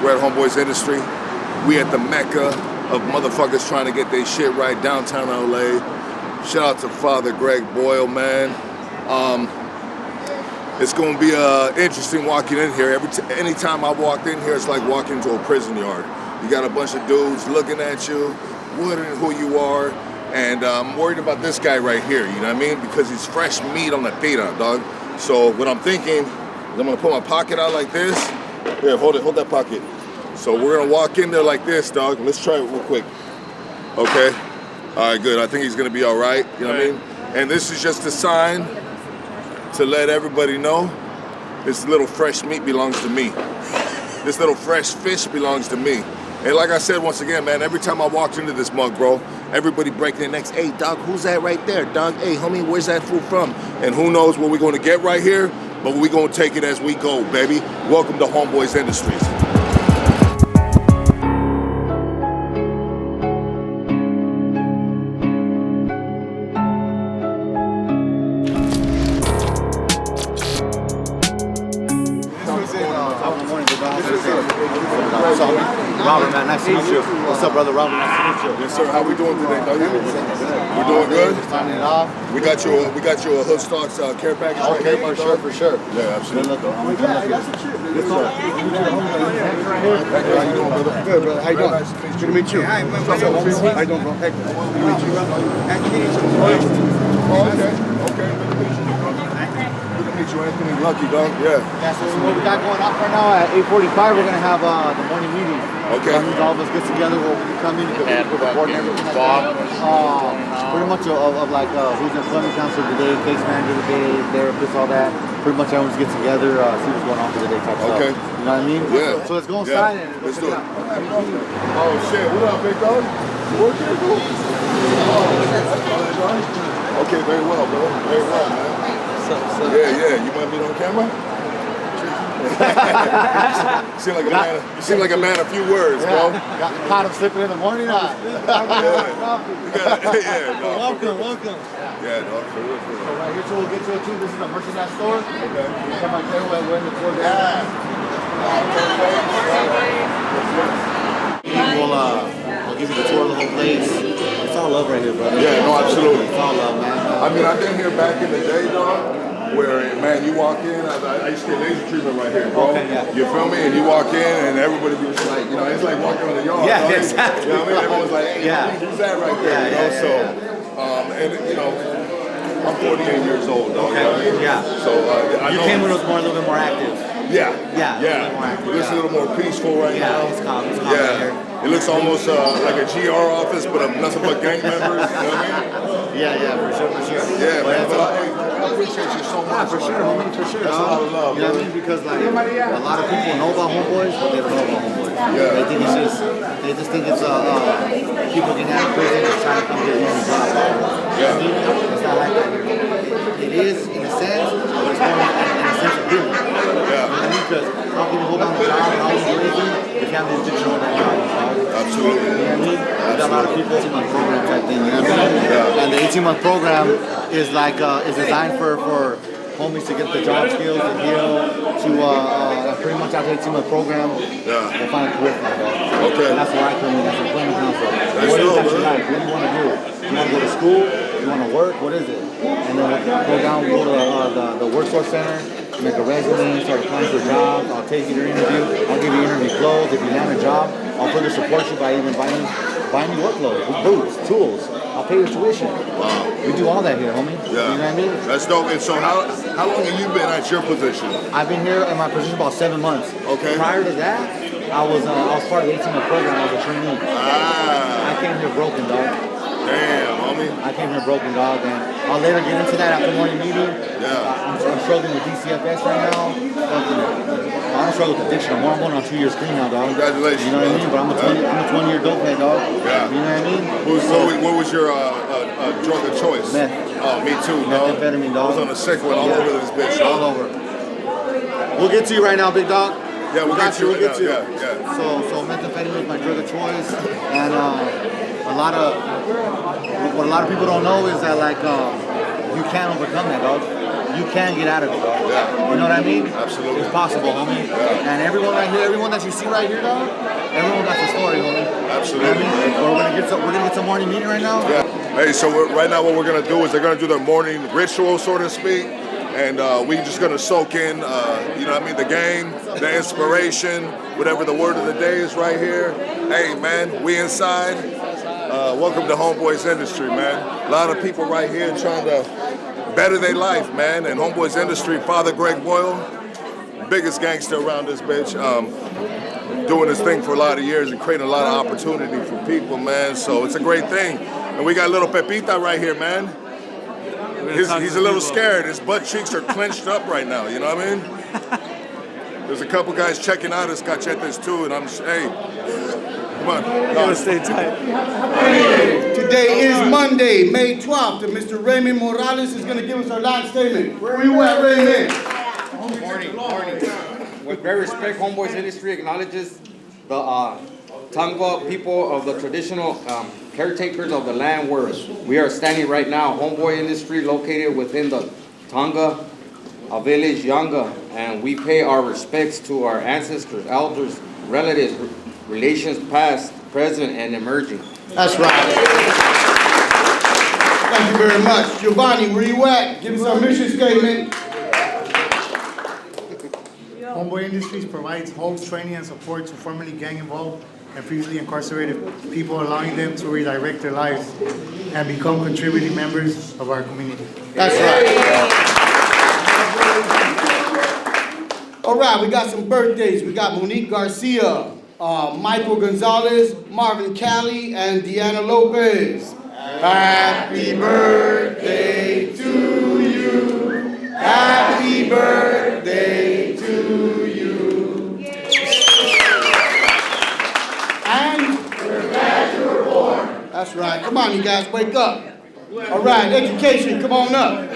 We're at Homeboys Industry. We at the mecca of motherfuckers trying to get their shit right downtown LA. Shout out to Father Greg Boyle, man. It's gonna be interesting walking in here. Anytime I walked in here, it's like walking into a prison yard. You got a bunch of dudes looking at you, wondering who you are, and I'm worried about this guy right here, you know what I mean? Because he's fresh meat on the tira, dog. So what I'm thinking is I'm gonna put my pocket out like this. Here, hold that pocket. So we're gonna walk in there like this, dog. Let's try it real quick. Okay. All right, good. I think he's gonna be all right. You know what I mean? And this is just a sign to let everybody know this little fresh meat belongs to me. This little fresh fish belongs to me. And like I said, once again, man, every time I walked into this mug, bro, everybody breaking their necks. Hey, dog, who's that right there, dog? Hey, homie, where's that food from? And who knows what we're gonna get right here, but we're gonna take it as we go, baby. Welcome to Homeboys Industries. Robert, man, nice to meet you. What's up, brother? Robert, nice to meet you. Yes, sir. How we doing today, dog? We're doing good. Signing it off. We got you a Hoodstocks care package right here. For sure. Yeah, absolutely. How you doing, brother? Good, brother. How you doing? Nice to meet you. Good to meet you. How you doing, bro? Hey, good to meet you. Oh, okay. Okay. Good to meet you, brother. Good to meet you, Anthony. Lucky, dog. Yeah. Yeah, so what we got going on right now at 8:45, we're going to have the morning meeting. Okay. That means all of us get together, we'll come in, we're recording everything like that. Pretty much of like who's in employment counselor today, case manager today, therapist, all that. Pretty much everyone's get together, see what's going on for the day type stuff. Okay. You know what I mean? Yeah. So let's go inside and let's do it. Oh shit, what up, big dog? Working, bro? Oh, okay, very well, bro. Very well, man. Yeah. You want me on camera? You seem like a man of few words, bro. Caught him slipping in the morning. Welcome. Yeah, dog, for real. So right here, so we'll get to it too. This is a merchandise store. Okay. You come right there, we're in the floor there. We'll give you the tour of the whole place. It's all love right here, brother. Yeah, no, absolutely. It's all love, man. I mean, I've been here back in the day, dog. Where, man, you walk in, I used to get laser treatment right here, bro. Okay, yeah. You feel me? And you walk in and everybody be just like, you know, it's like walking on the yard. Yeah, dog. exactly. You know what I mean? Everyone's like, hey, Yeah. who's that right there? You know, so, and, you know, I'm 48 years old, dog. Okay, You know what I mean? yeah. So, I You know. came when it was a little bit more active. Yeah. Yeah, a little more active, It's a little more peaceful right Yeah, now. it's calm right here. It looks almost like a GR office, but of nothing but gang members. You know what I mean? Yeah, for sure. Yeah, man. But I appreciate you so much. For sure, homie, for sure. That's a lot of love. You know what I mean? Because like a lot of people know about homeboys, but they don't know about homeboys. Yeah. They just think it's people getting out of prison just trying to come get an easy job. Yeah. It's not like that. It is in a sense, but it's more in a sense of healing. Yeah. You know what I mean? Because how can you hold on to a job? How can you do anything if you have the addiction on that job? Absolutely. You know what I mean? We got a lot of people 18-month program type thing. You know what I mean? Yeah. And the 18-month program is like is designed for homies to get the job skills, to heal, to pretty much after 18-month program, we'll find a career for myself. Okay. And that's where I come in as an employment counselor. What is that you like? What do you want to do? You want to go to school? You want to work? What is it? And then we'll go down, go to the workforce center, make a resume, start applying for jobs. I'll take you to your interview. I'll give you interview clothes. If you land a job, I'll further support you by even buying you work clothes, boots, tools. I'll pay your tuition. Wow. We do all that here, homie. Yeah. You know what I mean? That's dope. And so how long have you been at your position? I've been here in my position about 7 months. Okay. Prior to that, I was part of the 18-month program. I was a trainee. I came here broken, dog. Damn, homie. I came here broken, dog, and I'll later get into that after morning meeting. Yeah. I'm struggling with DCFS right now. I don't struggle with addiction. I'm going on 2 years clean now, dog. Congratulations. You know what I mean? But I'm a 20-year dope head, dog. Yeah. You know what I mean? What was your drug of choice? Meth. Oh, me too, dog. Methamphetamine, dog. I was on the sick one all over this bitch. All over. We'll get to you right now, big dog. Yeah, we'll get you. We'll get to you. Yeah. So methamphetamine is my drug of choice, and what a lot of people don't know is that like you can't overcome that, dog. you can get out of it. Yeah. You know what I mean? Absolutely. It's possible, homie. Yeah. And everyone right here, everyone that you see right here, dog, everyone got the story, homie. Absolutely. You know what I mean? We're gonna get some morning meeting right now. Yeah. Hey, so right now what we're gonna do is they're gonna do their morning ritual, so to speak, and we're just gonna soak in, you know what I mean, the game, the inspiration, whatever the word of the day is right here. Hey, man, we inside. Welcome to Homeboys Industry, man. A lot of people right here trying to better their life, man. And Homeboys Industry, Father Greg Boyle, biggest gangster around this bitch. Doing this thing for a lot of years and creating a lot of opportunity for people, man. So it's a great thing. And we got little Pepita right here, man. He's a little scared. His butt cheeks are clenched up right now, you know what I mean? There's a couple guys checking out his cachetes too, and I'm just, hey, come on. Gotta stay tight. Today is Monday, May 12th, and Mr. Raymond Morales is going to give us our last statement. Where are you at, Raymond? Morning. With great respect, Homeboys Industry acknowledges the Tonga people of the traditional caretakers of the land where we are standing right now. Homeboy Industry located within the Tonga village, Yanga, and we pay our respects to our ancestors, elders, relatives, relations past, present, and emerging. That's right. Thank you very much. Giovanni, where you at? Give us our mission statement. Homeboy Industries provides hope, training, and support to formerly gang-involved and previously incarcerated people, allowing them to redirect their lives and become contributing members of our community. That's right. All right, we got some birthdays. We got Monique Garcia, Michael Gonzalez, Marvin Cali, and Deanna Lopez. Happy birthday to you. Happy birthday to you. And we're glad you were born. That's right. Come on, you guys, wake up. All right, education, come on up.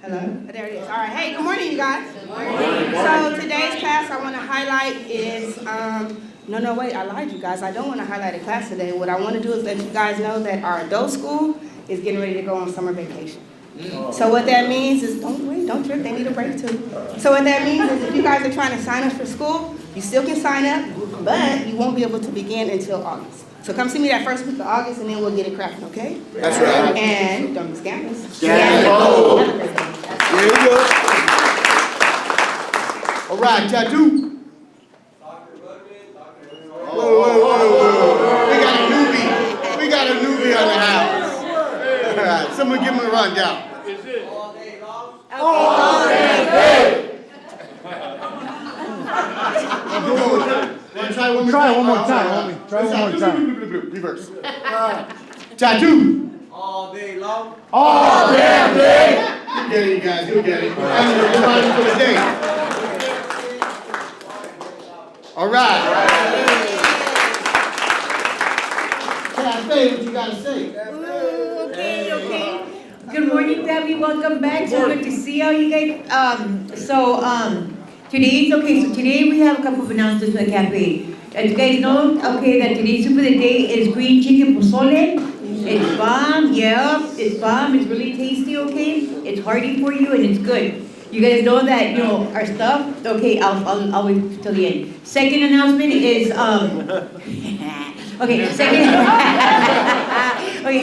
Hello? There it is. All right. Hey, good morning, you guys. Good morning. So today's class I want to highlight is, no, wait, I lied, you guys. I don't want to highlight a class today. What I want to do is let you guys know that our adult school is getting ready to go on summer vacation. So what that means is, don't trip, they need a break too. So what that means is if you guys are trying to sign up for school, you still can sign up, but you won't be able to begin until August. So come see me that first week of August and then we'll get it cracking, okay? That's right. And don't be scammers. Scandal. Here we go. All right, tattoo. Whoa. We got a newbie on the house. All right, someone give him a rundown. Is it? All day long? All day. Try one more time, homie. Try one more time. Reverse. Tattoo. All day long. All damn day. You get it, you guys. You get it. And we're running for the day. All right. Cafe, what you gotta say? Okay. Good morning, family. Welcome back. So good to see all you guys. Today we have a couple of announcements for the cafe. As you guys know, that today's soup of the day is green chicken pozole. It's bomb, it's bomb. It's really tasty, okay? It's hearty for you and it's good. You guys know that, our stuff. Okay, I'll wait till the end. Second announcement is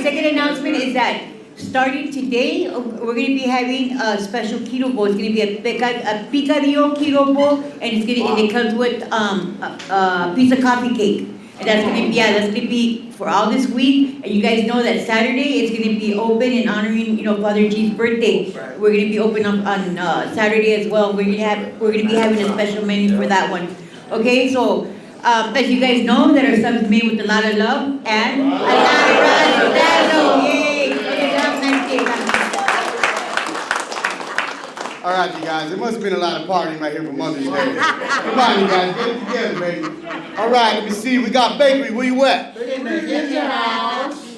second announcement is that starting today, we're going to be having a special keto bowl. It's going to be a picadillo keto bowl, and it comes with a piece of coffee cake. And that's going to be for all this week. And you guys know that Saturday it's going to be open in honoring, Father G's birthday. Right. We're going to be open on Saturday as well. We're going to be having a special menu for that one. Okay, so. As you guys know, that our stuff is made with a lot of love and a lot of razzle-dazzle. Yay! Okay, have a nice day. All right, you guys. It must have been a lot of partying right here for Mother's Day. Come on, you guys. Get it together, baby. All right, let me see. We got bakery. Where you at? In your house.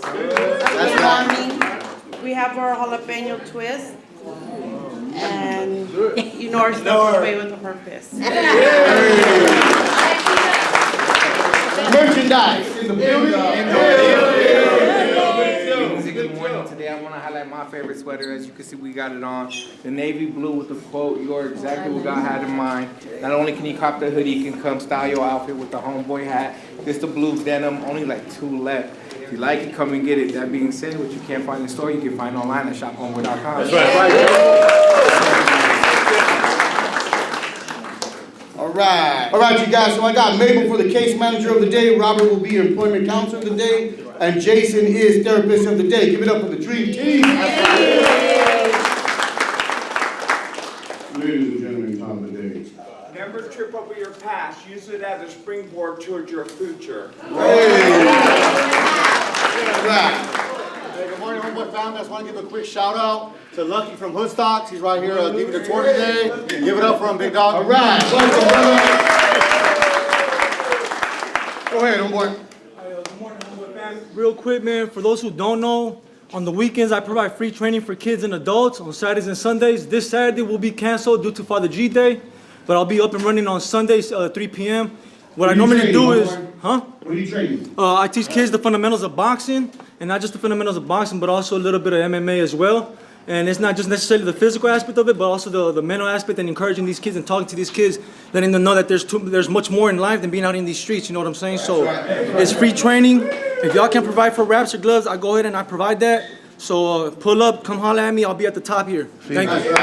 That's right. We have our jalapeno twist. And our stuff is made with a purpose. Merchandise. merchandise in the building. Good morning. Today I want to highlight my favorite sweater. As you can see, we got it on. The navy blue with the quote, "You are exactly what God had in mind." Not only can you cop the hoodie, you can come style your outfit with the homeboy hat. This the blue denim, only like 2 left. If you like it, come and get it. That being said, what you can't find in the store, you can find online at shophomeboy.com. That's right. All right, you guys. So I got Mabel for the case manager of the day. Robert will be your employment counselor of the day. And Jason is therapist of the day. Give it up for the dream team. Ladies and gentlemen, time of the day. Never trip over your past. Use it as a springboard towards your future. Hey. All right. Hey, good morning, homeboy family. I just want to give a quick shout out to Lucky from Hoodstocks. He's right here giving the tour today. Give it up for him, big dog. All right. Welcome, brother. Go ahead, homeboy. Good morning, homeboy family. Real quick, man, for those who don't know, on the weekends I provide free training for kids and adults on Saturdays and Sundays. This Saturday will be canceled due to Father G Day, but I'll be up and running on Sundays, 3 p.m. What I normally do is, What are you training? I teach kids the fundamentals of boxing, and not just the fundamentals of boxing, but also a little bit of MMA as well. And it's not just necessarily the physical aspect of it, but also the mental aspect and encouraging these kids and talking to these kids, letting them know that there's much more in life than being out in these streets, you know what I'm saying? So it's free training. If y'all can provide for wraps or gloves, I go ahead and I provide that. So pull up, come holler at me, I'll be at the top here. Thank you.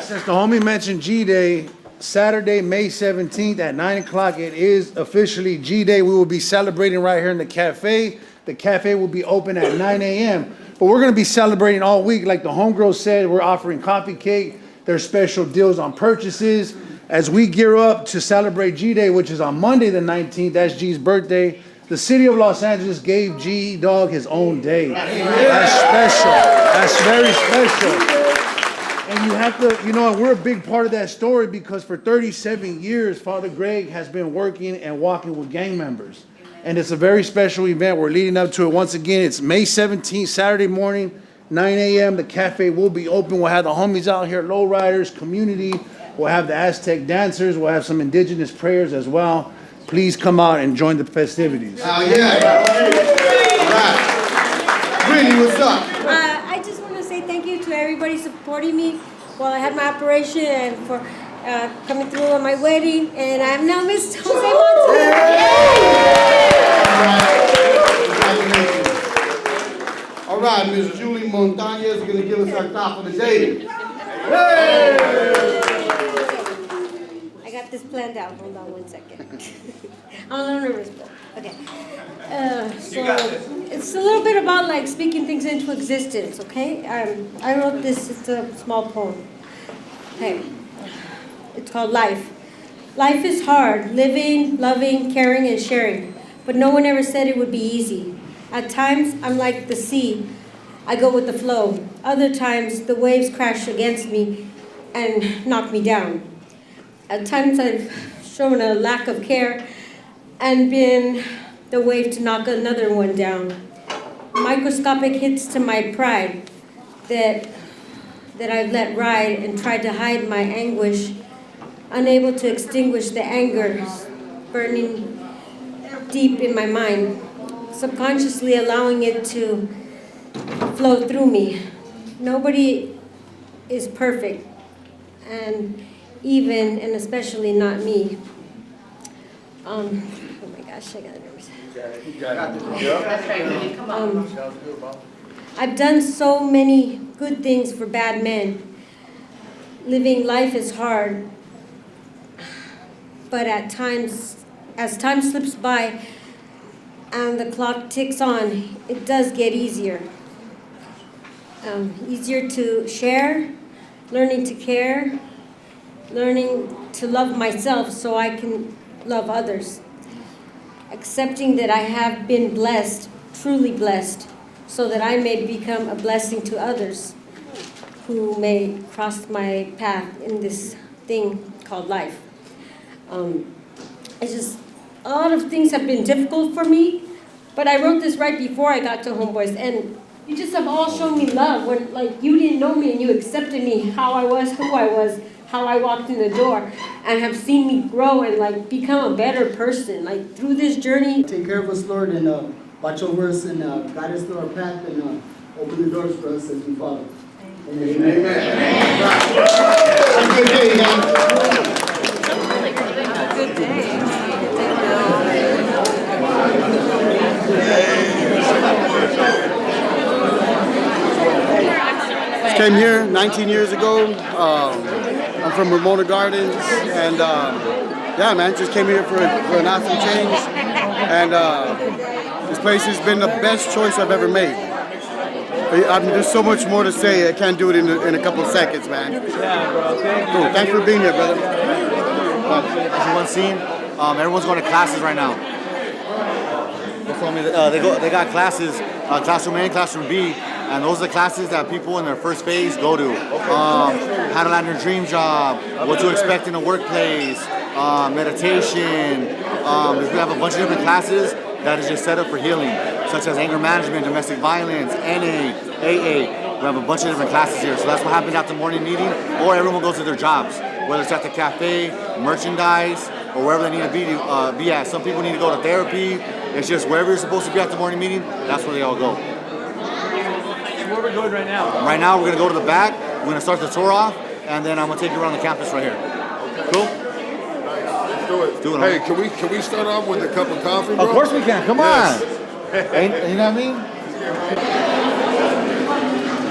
Since the homie mentioned G-Day, Saturday, May 17th at 9 o'clock, it is officially G-Day. We will be celebrating right here in the cafe. The cafe will be open at 9 a.m. But we're going to be celebrating all week. Like the homegirl said, we're offering coffee cake. There's special deals on purchases. As we gear up to celebrate G-Day, which is on Monday the 19th, that's G's birthday, the city of Los Angeles gave G-Dog his own day. That's special. That's very special. And you have to, you know, we're a big part of that story because for 37 years, Father Greg has been working and walking with gang members. And it's a very special event. We're leading up to it. Once again, it's May 17th, Saturday morning, 9 a.m. The cafe will be open. We'll have the homies out here, lowriders, community. We'll have the Aztec dancers. We'll have some indigenous prayers as well. Please come out and join the festivities. Oh, yeah. All right. Brittany, what's up? I just want to say thank you to everybody supporting me while I had my operation and for coming through on my wedding. And I've now missed Jose Montana. All right, Miss Julie Montañez is going to give us our top of the day. I got this planned out. Hold on one second. I'm a little nervous, but okay. So it's a little bit about like speaking things into existence, okay? I wrote this, it's a small poem. Okay. It's called Life. Life is hard, living, loving, caring, and sharing. But no one ever said it would be easy. At times, I'm like the sea. I go with the flow. Other times, the waves crash against me and knock me down. At times, I've shown a lack of care and been the wave to knock another one down. Microscopic hits to my pride that I've let ride and tried to hide my anguish, unable to extinguish the anger burning deep in my mind, subconsciously allowing it to flow through me. Nobody is perfect, and even and especially not me. Oh my gosh, I got nervous. I've done so many good things for bad men. Living life is hard, but at times, as time slips by and the clock ticks on, it does get easier. Easier to share, learning to care, learning to love myself so I can love others. Accepting that I have been blessed, truly blessed, so that I may become a blessing to others who may cross my path in this thing called life. It's just, a lot of things have been difficult for me, but I wrote this right before I got to Homeboys, and you just have all shown me love when, like, you didn't know me and you accepted me, how I was, who I was, how I walked in the door and have seen me grow and like become a better person, like through this journey. Take care of us, Lord, and watch over us and guide us through our path and open the doors for us as we follow. Amen. Have a good day, man. Good day. Came here 19 years ago. I'm from Ramona Gardens, and yeah, man, just came here for an awesome change. And this place has been the best choice I've ever made. I mean, there's so much more to say. I can't do it in a couple of seconds, man. Yeah, bro. Thank you. Cool. Thanks for being here, brother. As you want seen, everyone's going to classes right now. They told me they got classes, classroom A and classroom B, and those are the classes that people in their first phase go to. How to land your dream job, what to expect in a workplace, meditation. We have a bunch of different classes that is just set up for healing, such as anger management, domestic violence, NA, AA. We have a bunch of different classes here. So that's what happens at the morning meeting, or everyone goes to their jobs, whether it's at the cafe, merchandise, or wherever they need to be at. Some people need to go to therapy. It's just wherever you're supposed to be at the morning meeting, that's where they all go. Where are we going right now? Right now, we're going to go to the back. We're going to start the tour off, and then I'm going to take you around the campus right here. Cool? Let's do it. Do it, Hey, can we start off with a cup of coffee, bro? Of course we can. Come on. You know what I mean?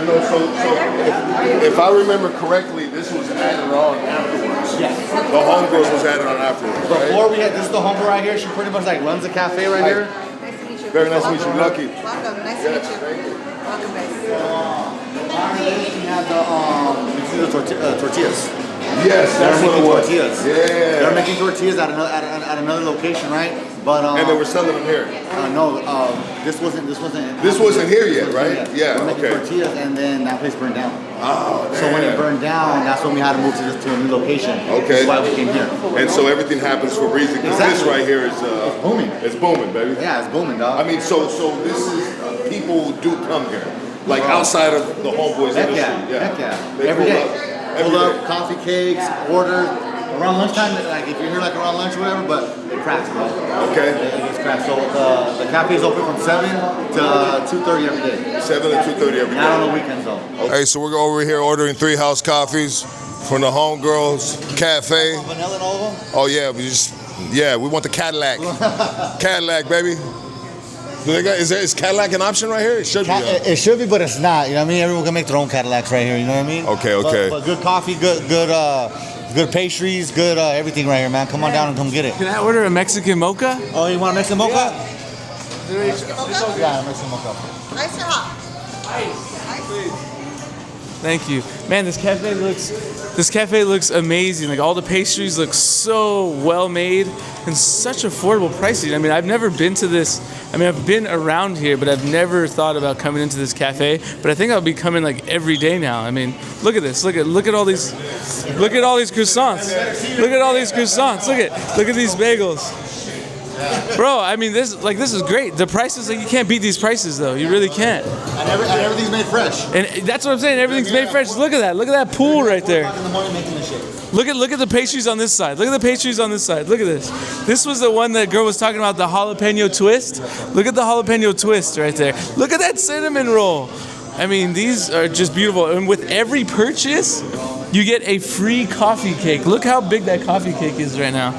You know, so if I remember correctly, this was added on afterwards. Yes. The homegirls was added on afterwards, right? Before we had, this is the homegirl right here. She pretty much like runs the cafe right here. Nice to meet you. Very nice to meet you, Lucky. Welcome. Nice to meet you. Welcome, guys. We have the tortillas. Yes, that's what it was. Tortillas. Yeah. They're making tortillas at another location, right? But and they were selling them here. No, this wasn't here yet, right? Yeah. We're making Okay. tortillas, and then that place burned down. Oh, so when it burned down, that's when we had to move to a new location. Okay. That's why we came here. And so everything happens for a reason. 'Cause Exactly. this right here is it's booming. It's booming, baby. Yeah, it's booming, dog. I mean, so this is people do come here, like outside of the homeboys Heck industry. yeah, heck yeah. They Every pull day. up. Pull up, coffee, cakes, order. Around lunchtime, like if you're here like around lunch or whatever, but it cracks, bro. Okay. It's cracks. So the cafe is open from 7 to 2:30 every day. 7 to 2:30 every day. Not on the weekends though. Hey, so we're over here ordering 3 house coffees from the Homegirls Cafe. Vanilla and all of them? Oh yeah, we want the Cadillac. Cadillac, baby. Do they got, is Cadillac an option right here? It should be. It should be, but it's not. You know what I mean? Everyone can make their own Cadillacs right here. You know what I mean? Okay. But good coffee, good pastries, good everything right here, man. Come on down and come get it. Can I order a Mexican mocha? Oh, you want a Mexican mocha? Mexican mocha? Yeah, a Mexican mocha. Nice or hot? Thank you. Man, this cafe looks amazing. Like all the pastries look so well made and such affordable prices. I mean, I've never been to this. I mean, I've been around here, but I've never thought about coming into this cafe. But I think I'll be coming like every day now. I mean, look at this. Look at all these croissants. Look at all these croissants. Look at these bagels. Bro, I mean, this is great. The prices, like, you can't beat these prices, though. You really can't. And everything's made fresh. And that's what I'm saying. Everything's made fresh. Look at that. Look at that pool right there. In the morning making this shit. Look at the pastries on this side. Look at the pastries on this side. Look at this. This was the one that girl was talking about, the jalapeno twist. Look at the jalapeno twist right there. Look at that cinnamon roll. I mean, these are just beautiful. And with every purchase, you get a free coffee cake. Look how big that coffee cake is right now.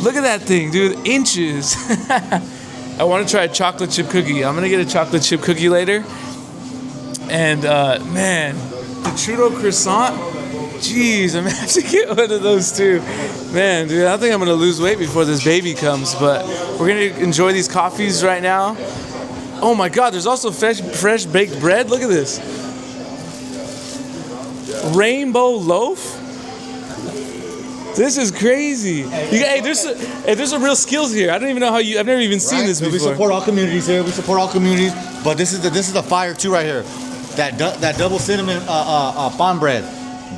Look at that thing, dude. Inches. I want to try a chocolate chip cookie. I'm going to get a chocolate chip cookie later. And, man, the churro croissant. Jeez, I'm going to have to get one of those too. Man, dude, I think I'm going to lose weight before this baby comes. But we're going to enjoy these coffees right now. Oh, my God. There's also fresh baked bread. Look at this. Rainbow loaf. This is crazy. There's some real skills here. I don't even know how I've never even seen this before. We support all communities here. But this is the fire too right here. That double cinnamon bomb bread,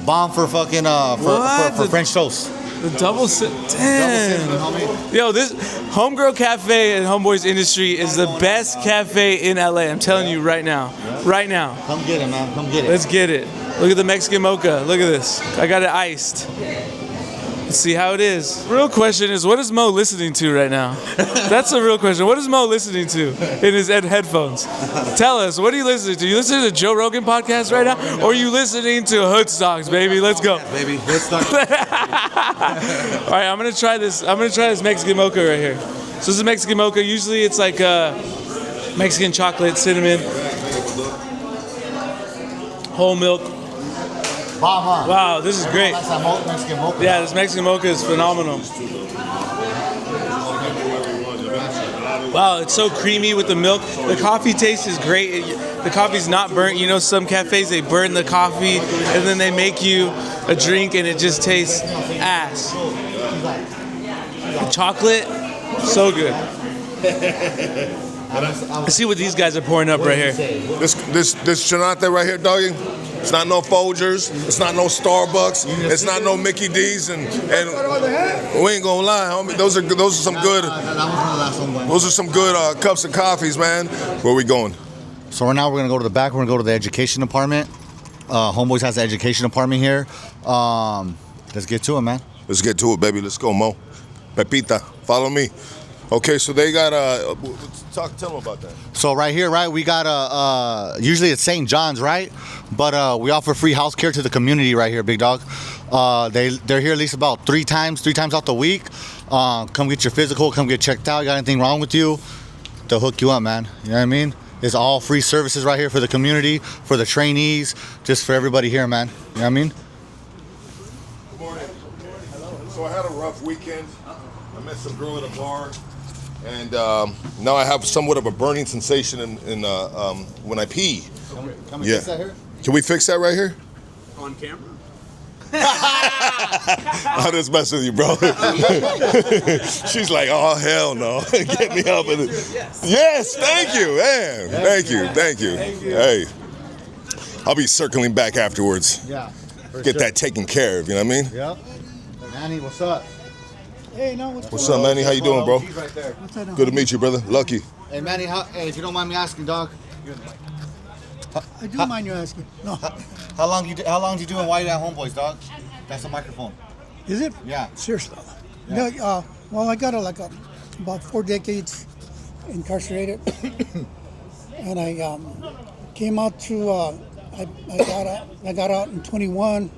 bomb for fucking for French toast. The double cinnamon, homie. Yo, this Homegirl Cafe and Homeboys Industry is the best cafe in LA. I'm telling you right now. Right now. Come get it, man. Come get it. Let's get it. Look at the Mexican mocha. Look at this. I got it iced. Let's see how it is. Real question is, what is Mo listening to right now? That's a real question. What is Mo listening to in his headphones? Tell us, what are you listening to? You listening to the Joe Rogan podcast right now? Or are you listening to Hoodstocks, baby? Let's go. Yeah, baby, Hoodstocks. All right, I'm gonna try this. I'm gonna try this Mexican mocha right here. So this is Mexican mocha. Usually it's like Mexican chocolate, cinnamon, whole milk. Wow, this is great. Yeah, this Mexican mocha is phenomenal. Wow, it's so creamy with the milk. The coffee taste is great. The coffee's not burnt. You know, some cafes, they burn the coffee and then they make you a drink and it just tastes ass. The chocolate, so good. Let's see what these guys are pouring up right here. This Chinate right here, doggy. It's not no Folgers. It's not no Starbucks. It's not no Mickey D's, and we ain't gonna lie, homie. Those are some good. Those are some good cups of coffees, man. Where we going? So right now we're gonna go to the back. We're gonna go to the education department. Homeboys has the education department here. Let's get to it, man. Let's get to it, baby. Let's go, Mo. Pepita, follow me. Okay, so they got tell them about that. So right here, right, we got usually it's St. John's, right? But we offer free health care to the community right here, big dog. They're here at least about three times out the week. Come get your physical, come get checked out. You got anything wrong with you? They'll hook you up, man. You know what I mean? It's all free services right here for the community, for the trainees, just for everybody here, man. You know what I mean? Good morning. So I had a rough weekend. I met some girl at a bar. And now I have somewhat of a burning sensation in when I pee. Can we fix that here? Can we fix that right here? On camera? I'll just mess with you, bro. She's like, oh, hell no. Get me up. Yes, thank you, man. Thank you. Hey, I'll be circling back afterwards. Yeah. Get that taken care of, you know what I mean? Yep. Manny, what's up? Hey, no, What's up, Manny? How you doing, bro? He's right there. Good to meet you, brother. Lucky. Hey, Manny, hey, if you don't mind me asking, dog. I do mind you asking. No. How long you doing while you're at Homeboys, dog? That's a microphone. Is it? Yeah. Seriously. Yeah. No, well, I got about 4 decades incarcerated, and I came out to. I got out in 21,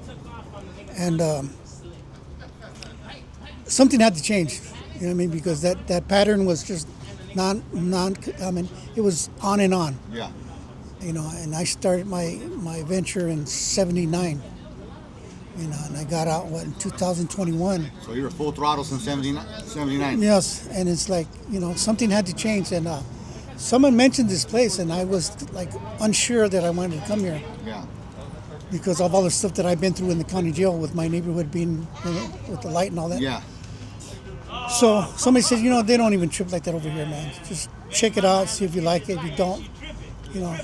and something had to change. You know what I mean? Because that pattern was just non. I mean, it was on and on. Yeah. You know, and I started my venture in '79. You know, and I got out in 2021. So you were full throttle since 79. Yes, and it's like, you know, something had to change, and someone mentioned this place, and I was like unsure that I wanted to come here. Yeah. Because of all the stuff that I've been through in the county jail with my neighborhood being, you know, with the light and all that. Yeah. So somebody said, you know, they don't even trip like that over here, man. Just check it out, see if you like it. If you don't, you know,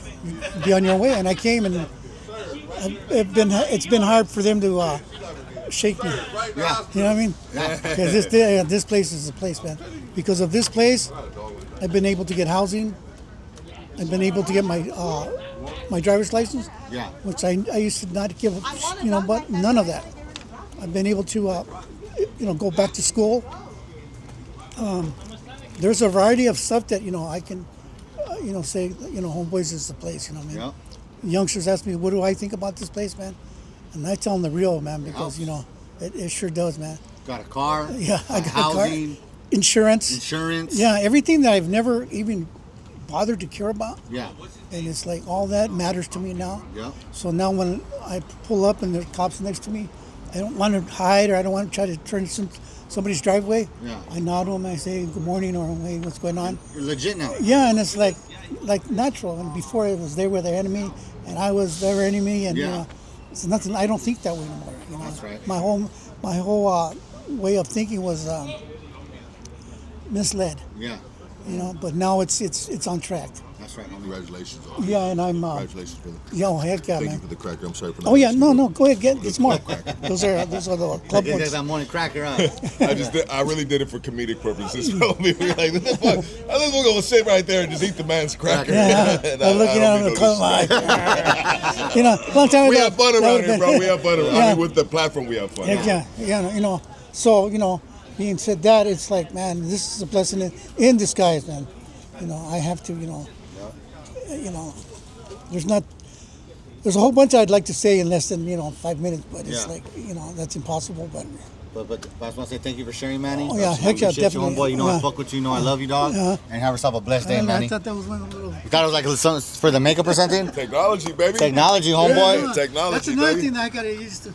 be on your way. And I came, and it's been hard for them to shake me. Yeah. You know what I mean? Because this place is the place, man. Because of this place, I've been able to get housing. I've been able to get my driver's license. Yeah. Which I used to not give, you know, but none of that. I've been able to, you know, go back to school. There's a variety of stuff that, you know, I can, you know, say, you know, Homeboys is the place, you know what I mean? Yeah. Youngsters ask me, what do I think about this place, man? And I tell them the real, man, because, you know, it sure does, man. Got a car. Yeah, I got housing, a car. Insurance. Yeah, everything that I've never even bothered to care about. Yeah. And it's like all that matters to me now. Yeah. So now when I pull up and there's cops next to me, I don't want to hide, or I don't want to try to turn somebody's driveway. Yeah. I nod to them, I say good morning, or hey, what's going on? You're legit now. Yeah, and it's like natural. And before it was they were their enemy, and I was their enemy, and you know, it's nothing. I don't think that way anymore. You know? That's right. My whole way of thinking was misled. Yeah. You know, but now it's on track. That's right, homie. Congratulations. Yeah, and I'm. Congratulations, brother. Yo, heck yeah, Thank man. you for the cracker. I'm sorry for. Oh yeah, no, go ahead, get more. Those are the club Get ones. that morning cracker on. I really did it for comedic purposes. Bro. We were like, what the fuck? I think we're gonna sit right there and just eat the man's cracker. Yeah, I'm looking at him in the club like, you know, long time ago. We have fun around here, bro. We have fun around. Yeah. I mean, with the platform, we have fun. Heck yeah, you know. So being said that, it's like, man, this is a blessing in disguise, man. I have to, there's a whole bunch I'd like to say in less than 5 minutes, but it's like that's impossible. But I just want to say thank you for sharing, Manny. Oh, yeah, heck yeah, definitely. You, homeboy. I fuck with you. I love you, dog. And have yourself a blessed day, Manny. I thought that was one of the little. You thought it was like something for the makeup or something? Technology, baby. Technology, homeboy. Yeah, technology, That's another baby. thing that I gotta use to.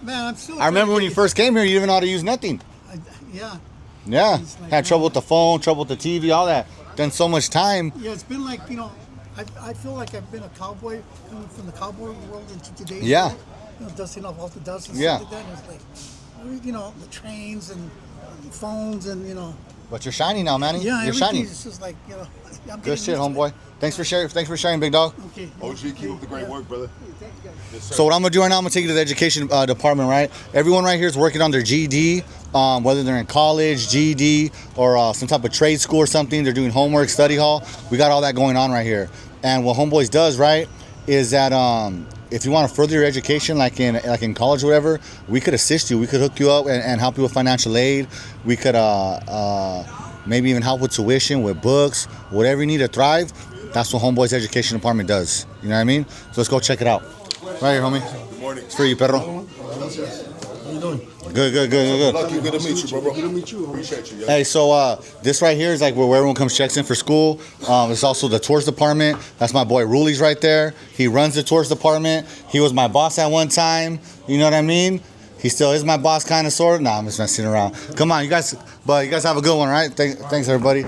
Man, I'm still. I remember when you first came here, you didn't know how to use nothing. Yeah. Yeah. Had trouble with the phone, trouble with the TV, all that. Done so much time. Yeah, it's been like I feel like I've been a cowboy coming from the cowboy world into today's Yeah. world. Dusting off all the dust and Yeah. stuff like that. And it's like, the trains and phones and But you're shiny now, Manny. Yeah, you're shiny. everything's just like I'm Good getting shit, used to homeboy. Thanks for sharing, big dog. Okay. OG, keep up the great work, brother. Yes, sir. So what I'm gonna do right now, I'm gonna take you to the education department, right? Everyone right here is working on their GED, whether they're in college, GED, or some type of trade school or something. They're doing homework, study hall. We got all that going on right here. And what Homeboys does, right, is that if you want to further your education, like in college or whatever, we could assist you. We could hook you up and help you with financial aid. We could maybe even help with tuition, with books, whatever you need to thrive. That's what Homeboys Education Department does. You know what I mean? So let's go check it out. Right here, homie. Good morning. It's for you, perro. How you doing? Good. Lucky, good to meet you, bro. Good to meet you. Appreciate you. Yeah. Hey, so this right here is like where everyone comes checks in for school. It's also the tours department. That's my boy Ruli's right there. He runs the tours department. He was my boss at one time. You know what I mean? He still is my boss, kind of, sort of. Nah, I'm just messing around. Come on, you guys have a good one, all right? Thanks, everybody.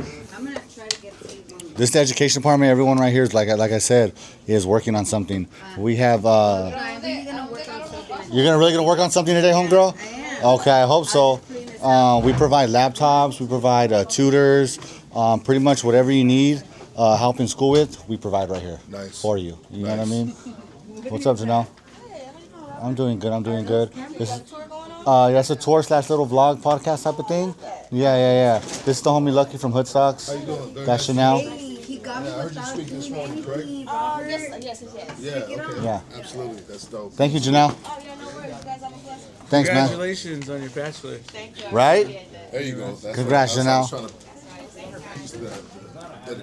This education department, everyone right here is like I said, is working on something. We have. You're really gonna work on something today, homegirl? Okay, I hope so. We provide laptops, we provide tutors, pretty much whatever you need help in school with, we provide right here. Nice. For you. You know what I mean? What's up, Janelle? I'm doing good. This is, that's a tour / little vlog podcast type of thing. Yeah. This is the homie Lucky from Hoodstocks. How you doing? Very That's nice. Chanel. Yeah, I heard you speak this morning, correct? Yes. Yeah, okay. Yeah. Absolutely. That's dope. Thank you, Janelle. Thanks, man. Congratulations on your bachelor. Right? There you go. That's Congrats, what I was Janelle. trying to piece the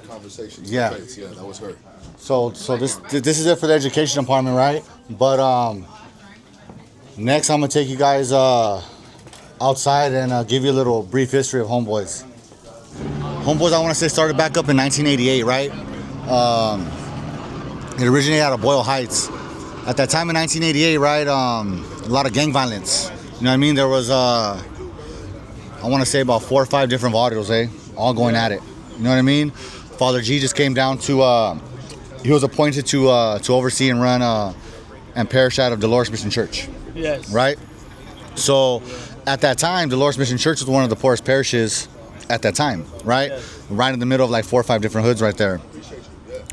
conversation. Yeah. Yeah, that was her. So this is it for the education department, right? But next I'm gonna take you guys outside and give you a little brief history of Homeboys. Homeboys, I want to say, started back up in 1988, right? It originated out of Boyle Heights. At that time in 1988, right, a lot of gang violence. You know what I mean? There was, I want to say about 4 or 5 different vaudevils, all going at it. You know what I mean? Father G just came down to, he was appointed to oversee and run and parish out of Dolores Mission Church. Yes. Right? So at that time, Dolores Mission Church was one of the poorest parishes at that time, right? Yes. Right in the middle of like 4 or 5 different hoods right there.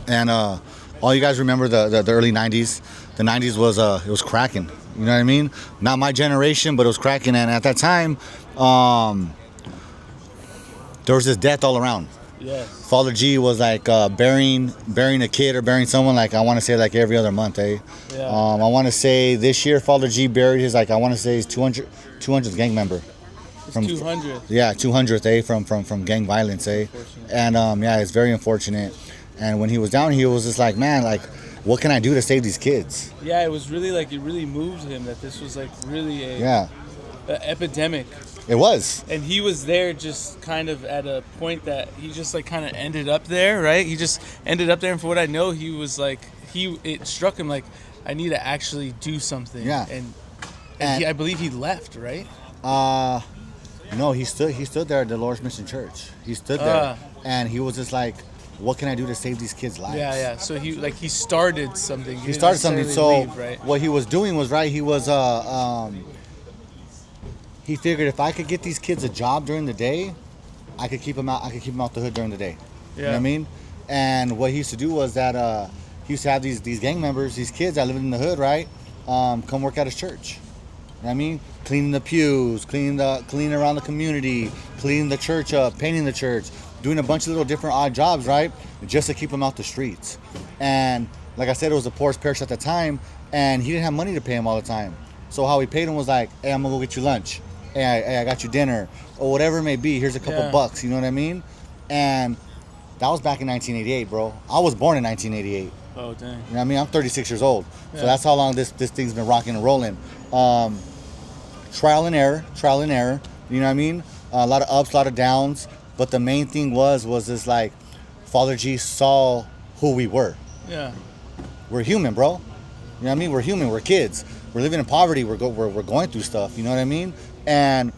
And all you guys remember the early 90s. The 90s was it was cracking. You know what I mean? Not my generation, but it was cracking. And at that time, there was this death all around. Yes. Father G was like burying a kid or burying someone, like I want to say like every other month, Yeah. I want to say this year Father G buried his, like I want to say his 200th gang member. It's 200. Yeah, 200th, from gang violence, And yeah, it's very unfortunate. And when he was down, he was just like, man, like, what can I do to save these kids? Yeah, it was really like, it really moved him that this was like really a epidemic. It was. And he was there just kind of at a point that he just like kind of ended up there, right? He just ended up there, and for what I know, he was like, it struck him like, I need to actually do something. Yeah. And I believe he left, right? No, he stood there at the Dolores Mission Church. He stood there, and he was just like, what can I do to save these kids' lives? Yeah. So he started something. He started something. So leave, right? What he was doing was right. He was he figured if I could get these kids a job during the day, I could keep them out. I could keep them out the hood during the day. Yeah. You know what I mean? And what he used to do was that he used to have these gang members, these kids that live in the hood, right? Come work at his church. You know what I mean? Cleaning the pews, cleaning around the community, cleaning the church up, painting the church, doing a bunch of little different odd jobs, right? Just to keep them out the streets. And like I said, it was the poorest parish at the time, and he didn't have money to pay him all the time. So how he paid him was like, hey, I'm gonna go get you lunch. Hey, I got you dinner, or whatever it may be. Here's a couple bucks, you know what I mean? And that was back in 1988, bro. I was born in 1988. Oh, dang. You know what I mean? I'm 36 years old. Yeah. So that's how long this thing's been rocking and rolling. Trial and error. You know what I mean? A lot of ups, a lot of downs. But the main thing was this like, Father G saw who we were. Yeah. We're human, bro. You know what I mean? We're human. We're kids. We're living in poverty. We're going through stuff. You know what I mean? And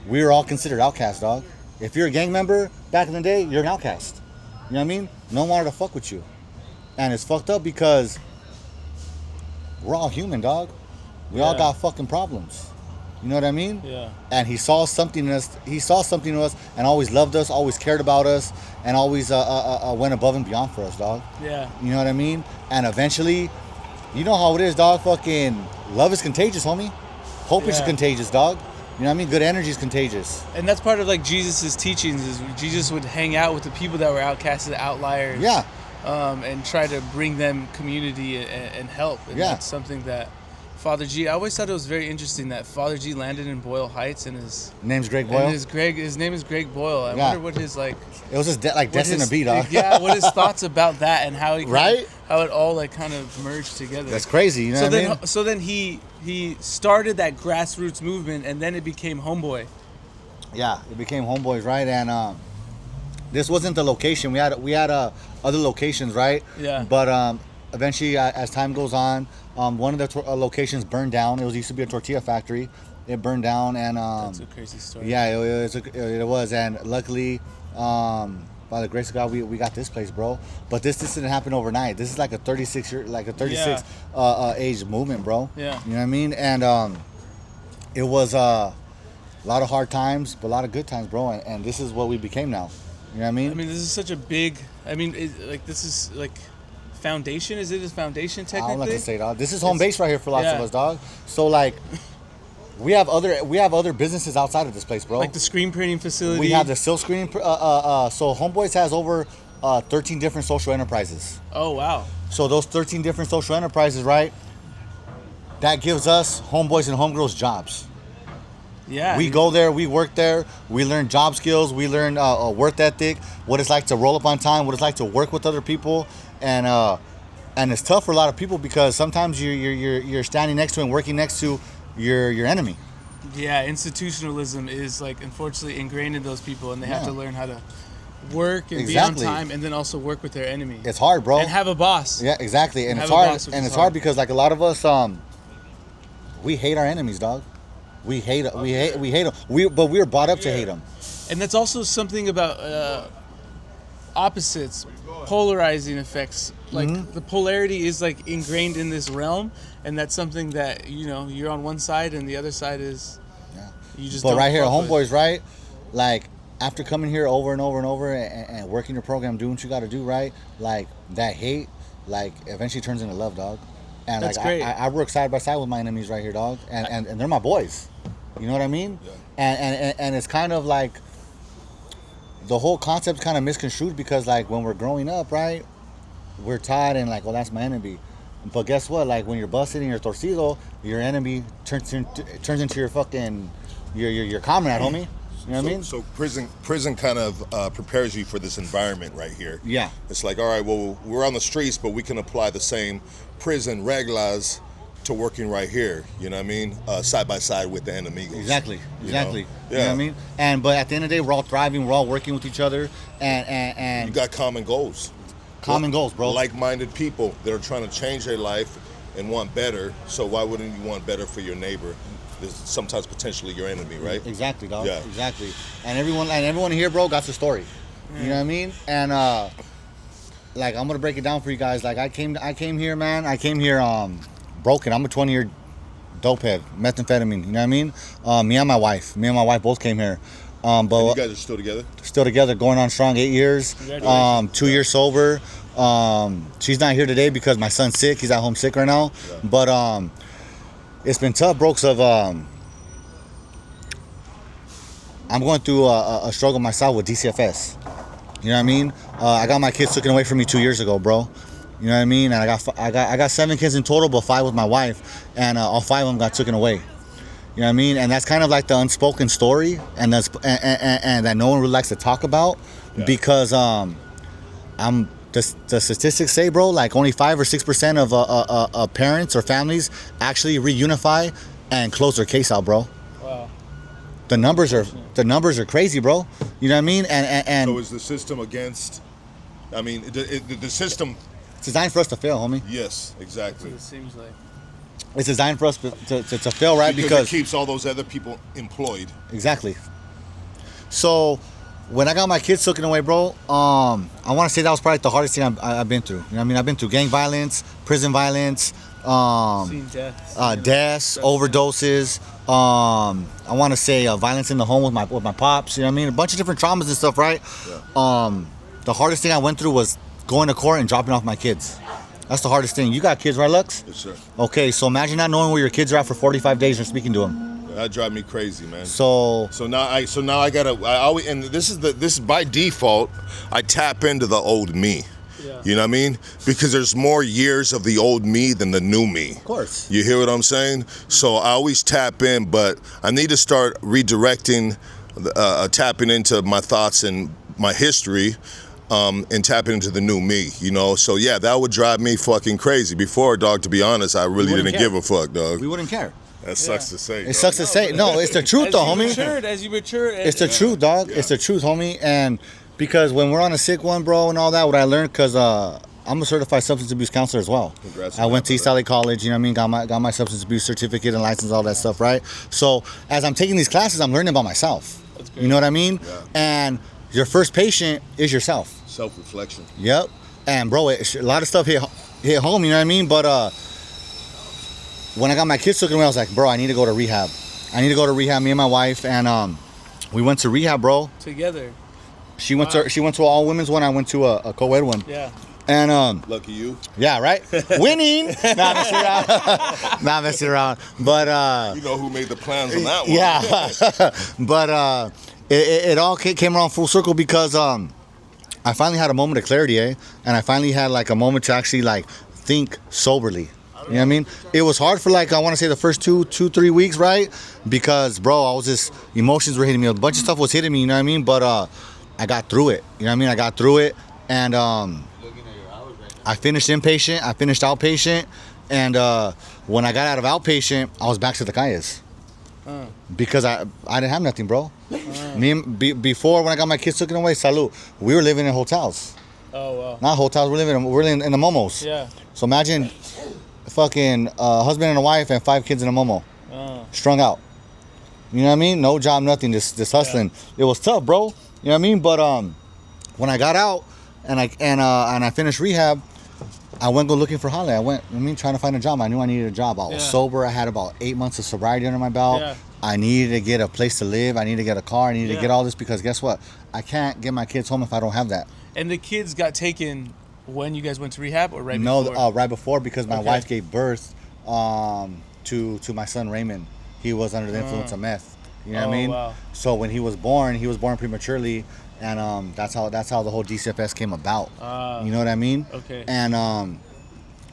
we were all considered outcasts, dog. If you're a gang member back in the day, you're an outcast. You know what I mean? No one wanted to fuck with you. And it's fucked up because we're all human, dog. We all got fucking problems. You know what I mean? Yeah. And he saw something in us. He saw something in us and always loved us, always cared about us, and always went above and beyond for us, dog. Yeah. You know what I mean? And eventually, you know how it is, dog. Fucking love is contagious, homie. Hope is contagious, dog. You know what I mean? Good energy is contagious. And that's part of like Jesus's teachings is Jesus would hang out with the people that were outcasted, outliers. Yeah. And try to bring them community and help. And that's something that Father G, I always thought it was very interesting that Father G landed in Boyle Heights and his name's Greg Boyle. His name is Greg Boyle. I wonder what his like. It was just destined to be, dog. Yeah, what his thoughts about that and how he right, how it all like kind of merged together. That's crazy. You know what I mean? So then he started that grassroots movement, and then it became Homeboy. Yeah, it became Homeboys, right? And this wasn't the location. We had other locations, right? Yeah. But eventually, as time goes on, one of the locations burned down. It used to be a tortilla factory. It burned down, and that's a crazy story. Yeah, it was, and luckily, by the grace of God, we got this place, bro. But this didn't happen overnight. This is like a 36 age movement, bro. Yeah. You know what I mean? And it was a lot of hard times, but a lot of good times, bro. And this is what we became now. You know what I mean? I mean, this is such a big. I mean, this is like foundation. Is it a foundation technically? I don't like to say, dog. This is home base right here for lots of us, dog. So like, we have other businesses outside of this place, bro. Like the screen printing facility. We have the silk screening. So Homeboys has over 13 different social enterprises. Oh wow! So those 13 different social enterprises, right? That gives us homeboys and homegirls jobs. Yeah. We go there, we work there, we learn job skills, we learn work ethic, what it's like to roll up on time, what it's like to work with other people, and it's tough for a lot of people because sometimes you're standing next to and working next to your enemy. Yeah, institutionalism is like unfortunately ingrained in those people, and they have to learn how to work and be on time, and then also work with their enemy. It's hard, bro. And have a boss. Yeah, exactly. And it's hard. And it's hard because like a lot of us, we hate our enemies, dog. We hate them. But we were brought up to hate them. And that's also something about opposites, polarizing effects. Like the polarity is like ingrained in this realm, and that's something that you're on one side and the other side is. Yeah. You just. But right here, Homeboys, right? Like after coming here over and over and over and working your program, doing what you got to do, right? Like that hate, like eventually turns into love, dog. And that's like great. I work side by side with my enemies right here, dog, and they're my boys. You know what I mean? Yeah. And it's kind of like the whole concept's kind of misconstrued because like when we're growing up, right, we're taught and like, well, that's my enemy. But guess what? Like when you're busted in your torcido, your enemy turns into your fucking your comrade, homie. You know what I mean? So prison kind of prepares you for this environment right here. Yeah. It's like, all right, well, we're on the streets, but we can apply the same prison reglas to working right here. You know what I mean? Side by side with the enemy. Exactly. You know what I mean? But at the end of the day, we're all thriving. We're all working with each other, and you got common goals. Common goals, bro. Like-minded people that are trying to change their life and want better. So why wouldn't you want better for your neighbor? There's sometimes potentially your enemy, right? Exactly, dog. Yeah. Exactly. And everyone here, bro, got the story. You know what I mean? And like I'm gonna break it down for you guys. Like I came here, man. I came here broken. I'm a 20-year dope head, methamphetamine. You know what I mean? Me and my wife both came here. But And you guys are still together? Still together, going on strong, 8 years. 2 years sober. She's not here today because my son's sick. He's at home sick right now. Yeah. But it's been tough, bro, because of I'm going through a struggle myself with DCFS. You know what I mean? I got my kids taken away from me 2 years ago, bro. You know what I mean? And I got 7 kids in total, but 5 with my wife, and all 5 of them got taken away. You know what I mean? And that's kind of like the unspoken story, and that no one really likes to talk about, because the statistics say, bro, like only 5 or 6% of parents or families actually reunify and close their case out, bro. Wow. The numbers are crazy, bro. You know what I mean? And so is the system against? I mean, the system. It's designed for us to fail, homie. Yes, exactly. That's what it seems like. It's designed for us to fail, right? Because it keeps all those other people employed. Exactly. So when I got my kids taken away, bro, I want to say that was probably the hardest thing I've been through. You know what I mean? I've been through gang violence, prison violence, deaths, overdoses. I want to say violence in the home with my pops. You know what I mean? A bunch of different traumas and stuff, right? Yeah. The hardest thing I went through was going to court and dropping off my kids. That's the hardest thing. You got kids, right, Lux? Yes, sir. Okay, so imagine not knowing where your kids are at for 45 days and speaking to them. That drives me crazy, man. So now I gotta. I always, and this is by default. I tap into the old me. Yeah. You know what I mean? Because there's more years of the old me than the new me. Of course. You hear what I'm saying? So I always tap in, but I need to start redirecting, tapping into my thoughts and my history. And tapping into the new me, you know. So yeah, that would drive me fucking crazy. Before, dog, to be honest, I really didn't give a fuck, dog. We wouldn't care. That sucks to say. It sucks to say. No, it's the truth, though, homie. As you mature, it's the truth, dog. Yeah. It's the truth, homie. And because when we're on a sick one, bro, and all that, what I learned, because I'm a certified substance abuse counselor as well. Congrats. I went to East LA College, you know what I mean? Got my substance abuse certificate and license, all that stuff, right? So as I'm taking these classes, I'm learning about myself. That's great. You know what I mean? Yeah. And your first patient is yourself. Self-reflection. Yep. And bro, a lot of stuff hit home, you know what I mean? But when I got my kids taken away, I was like, bro, I need to go to rehab. Me and my wife, and we went to rehab, bro. Together. She went to an all women's one. I went to a co-ed one. Yeah. And lucky you. Yeah, right. Winning. Not messing around. But you know who made the plans on that one. Yeah. But it all came around full circle because I finally had a moment of clarity, and I finally had like a moment to actually like think soberly. You know what I mean? It was hard for like, I want to say the first 2-3 weeks, right? Because bro, I was just, emotions were hitting me. A bunch of stuff was hitting me, you know what I mean? But I got through it. You know what I mean? I got through it, and I finished inpatient, I finished outpatient, and when I got out of outpatient, I was back to the calles. Because I didn't have nothing, bro. Before, when I got my kids taken away, salud, we were living in hotels. Oh wow. Not hotels, we're living in the momos. Yeah. So imagine fucking husband and a wife and 5 kids in a momo. Strung out. You know what I mean? No job, nothing, just hustling. Yeah. It was tough, bro. You know what I mean? But when I got out and I finished rehab, I went go looking for Holly. Trying to find a job. I knew I needed a job. I was sober. I had about 8 months of sobriety under my belt. Yeah. I needed to get a place to live. I needed to get a car. I needed to get all this because guess what? I can't get my kids home if I don't have that. And the kids got taken when you guys went to rehab or right before? No, right before because my wife gave birth to my son Raymond. He was under the influence of meth. You know what I mean? Wow. So when he was born prematurely. And that's how the whole DCFS came about. You know what I mean? Okay. And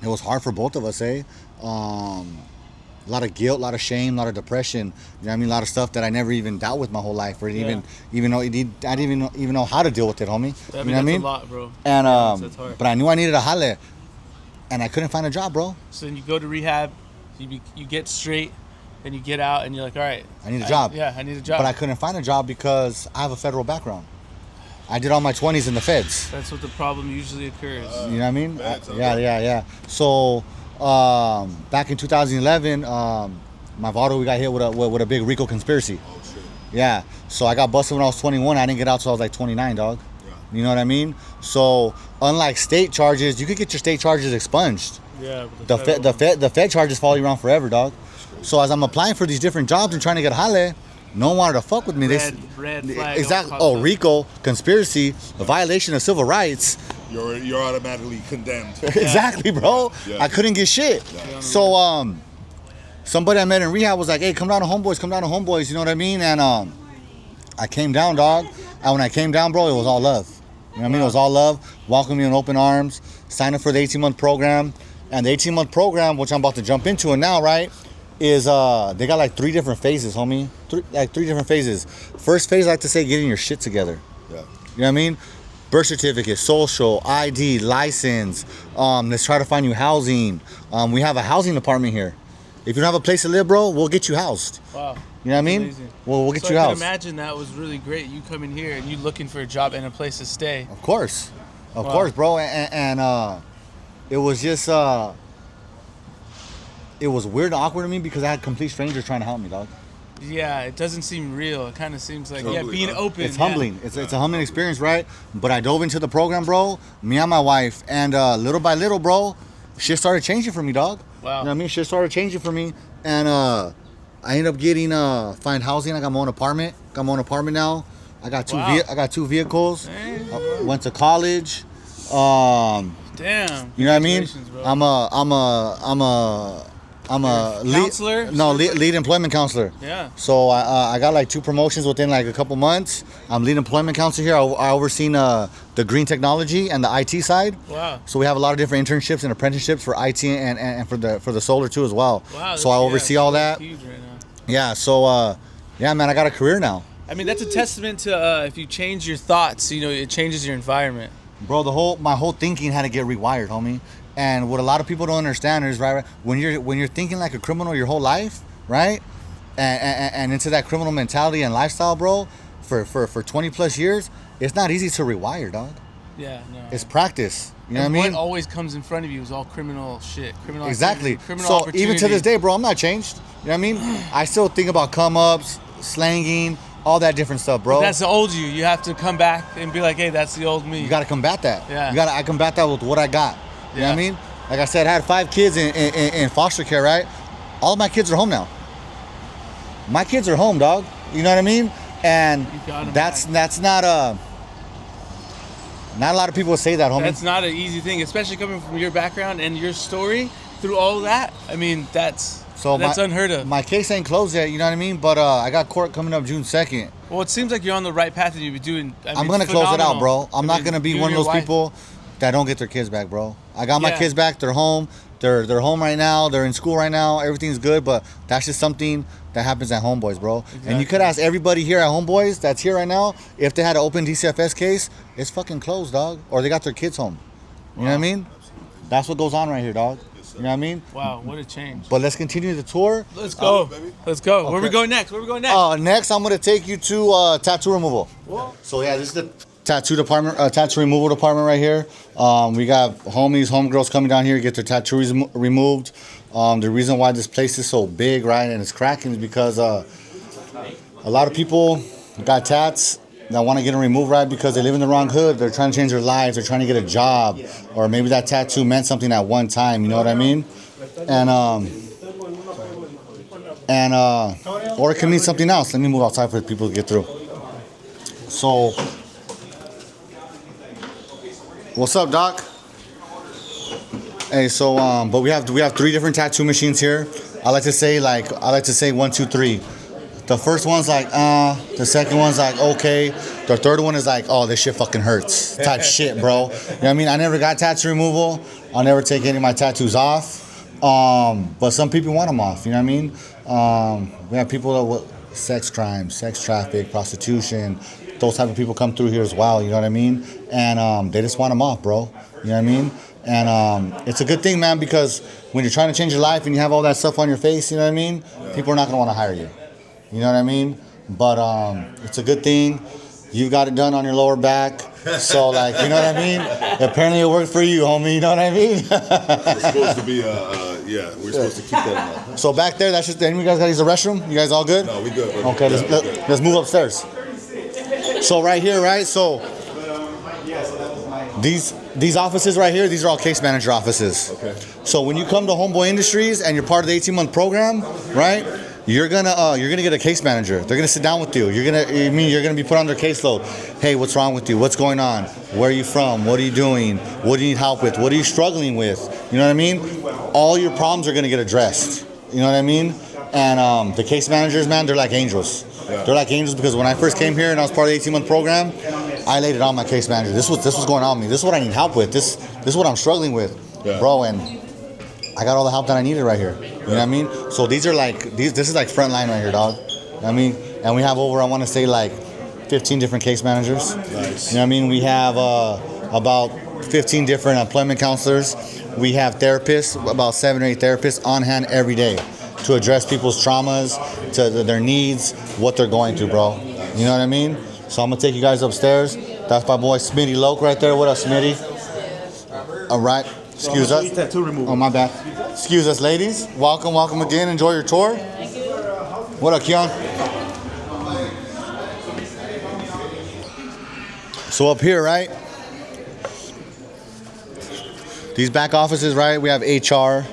it was hard for both of us, a lot of guilt, a lot of shame, a lot of depression. You know what I mean? A lot of stuff that I never even dealt with my whole life, or even know I didn't even know how to deal with it, homie. I mean, you know what I mean? That's a lot, bro. And that's hard. but I knew I needed a jale, and I couldn't find a job, bro. So then you go to rehab, you get straight, and you get out, and you're like, all right, I need a job. I need a job. But I couldn't find a job because I have a federal background. I did all my 20s in the feds. That's what the problem usually occurs. You know what I mean? Yeah. So back in 2011, my Vado, we got hit with a big RICO conspiracy. Oh shit. Yeah. So I got busted when I was 21. I didn't get out till I was like 29, dog. Yeah. You know what I mean? So unlike state charges, you could get your state charges expunged. Yeah. The Fed charges follow you around forever, dog. So as I'm applying for these different jobs and trying to get jale, no one wanted to fuck with me. Red flag. Exactly. Oh, RICO, conspiracy, a violation of civil rights. You're automatically condemned. Exactly, bro. Yeah. I couldn't get shit. So somebody I met in rehab was like, hey, come down to Homeboys, you know what I mean? And I came down, dog. And when I came down, bro, it was all love. You know what I mean? It was all love. Welcomed me in open arms. Signed up for the 18-month program. And the 18-month program, which I'm about to jump into it now, right, is they got like 3 different phases, homie. 3 different phases. First phase, I like to say, getting your shit together. Yeah. You know what I mean? Birth certificate, social, ID, license. Let's try to find you housing. We have a housing department here. If you don't have a place to live, bro, we'll get you housed. Wow. You know what I mean? Amazing. We'll get so you I housed. can imagine that was really great. You coming here and you looking for a job and a place to stay. Of course, bro. And it was just it was weird and awkward to me because I had complete strangers trying to help me, dog. Yeah, it doesn't seem real. It kind of seems like being open. It's humbling. It's a humbling experience, right? But I dove into the program, bro. Me and my wife, and little by little, bro, shit started changing for me, dog. Wow. You know what I mean? Shit started changing for me, and I ended up getting find housing. I got my own apartment. Got my own apartment now. I got two vehicles. Went to college. Damn. You know what I mean? I'm a counselor? lead employment counselor. Yeah. So I got like 2 promotions within like a couple months. I'm lead employment counselor here. I overseen the green technology and the IT side. Wow. So we have a lot of different internships and apprenticeships for IT and for the solar too as well. Wow. So I oversee all that. Huge right now. Yeah. So yeah, man, I got a career now. I mean, that's a testament to if you change your thoughts, you know, it changes your environment. Bro, my whole thinking had to get rewired, homie. And what a lot of people don't understand is right when you're thinking like a criminal your whole life, right? And into that criminal mentality and lifestyle, bro, for 20 plus years, it's not easy to rewire, dog. Yeah, no. It's practice. You know and what I mean? What always comes in front of you is all criminal shit. Criminal Exactly. activity, criminal So opportunity. even to this day, bro, I'm not changed. You know what I mean? I still think about come ups, slanging, all that different stuff, bro. But that's the old you. You have to come back and be like, hey, that's the old me. You gotta combat that. Yeah. I combat that with what I got. You know what I mean? Like I said, I had 5 kids in foster care, right? All of my kids are home now. My kids are home, dog. You know what I mean? And that's not a lot of people say that, homie. That's not an easy thing, especially coming from your background and your story through all of that. I mean, that's unheard of. My case ain't closed yet, you know what I mean? But I got court coming up June 2nd. Well, it seems like you're on the right path and you'll be doing. I'm gonna close it out, bro. I'm not gonna be one of those people that don't get their kids back, bro. I got my kids back. They're home. They're home right now. They're in school right now. Everything's good, but that's just something that happens at Homeboys, bro. Exactly. And you could ask everybody here at Homeboys that's here right now if they had an open DCFS case. It's fucking closed, dog. Or they got their kids home. You know what I mean? That's what goes on right here, dog. You know what I mean? Wow, what a change. But let's continue the tour. Let's go. Let's go. Okay. Where we going next? Next, I'm gonna take you to tattoo removal. What? So yeah, this is the tattoo removal department right here. We got homegirls coming down here to get their tattoos removed. The reason why this place is so big, right, and it's cracking is because a lot of people got tats that want to get them removed, right, because they live in the wrong hood. They're trying to change their lives. They're trying to get a job, or maybe that tattoo meant something at one time. You know what I mean? Or it can mean something else. Let me move outside for people to get through. So, what's up, Doc? Hey, so but we have 3 different tattoo machines here. I like to say 1, 2, 3. The first one's like, the second one's like, okay. The third one is like, oh, this shit fucking hurts. Type shit, bro. You know what I mean? I never got tattoo removal. I'll never take any of my tattoos off. But some people want them off, you know what I mean? We have people that with sex crimes, sex traffic, prostitution. Those type of people come through here as well, you know what I mean? And they just want them off, bro. You know what I mean? And it's a good thing, man, because when you're trying to change your life and you have all that stuff on your face, you know what I mean? People are not going to want to hire you. You know what I mean? But it's a good thing. You've got it done on your lower back. So, like, you know what I mean? Apparently it worked for you, homie. You know what I mean? We're supposed to be, we're supposed to keep that in mind. So back there, that's just, any of you guys got to use the restroom? You guys all good? No, we good. Okay, let's move upstairs. So right here, right? So these offices right here, these are all case manager offices. Okay. So when you come to Homeboy Industries and you're part of the 18-month program, right? you're gonna get a case manager. They're gonna sit down with you. You're gonna be put on their caseload. Hey, what's wrong with you? What's going on? Where are you from? What are you doing? What do you need help with? What are you struggling with? You know what I mean? All your problems are gonna get addressed. You know what I mean? And the case managers, man, they're like angels. Yeah. They're like angels because when I first came here and I was part of the 18-month program, I laid it on my case manager. This was going on with me. This is what I need help with. This is what I'm struggling with, bro. And I got all the help that I needed right here. You know what I mean? So this is like front line right here, dog. You know what I mean? And we have over, I want to say, like 15 different case managers. Nice. You know what I mean? We have about 15 different employment counselors. We have therapists, about 7 or 8 therapists on hand every day to address people's traumas, to their needs, what they're going through, bro. You know what I mean? So I'm going to take you guys upstairs. That's my boy Smitty Loke right there. What up, Smitty? All right. Excuse us. Oh, my bad. Excuse us, ladies. Welcome again. Enjoy your tour. What up, Keon? So up here, right? These back offices, right? We have HR,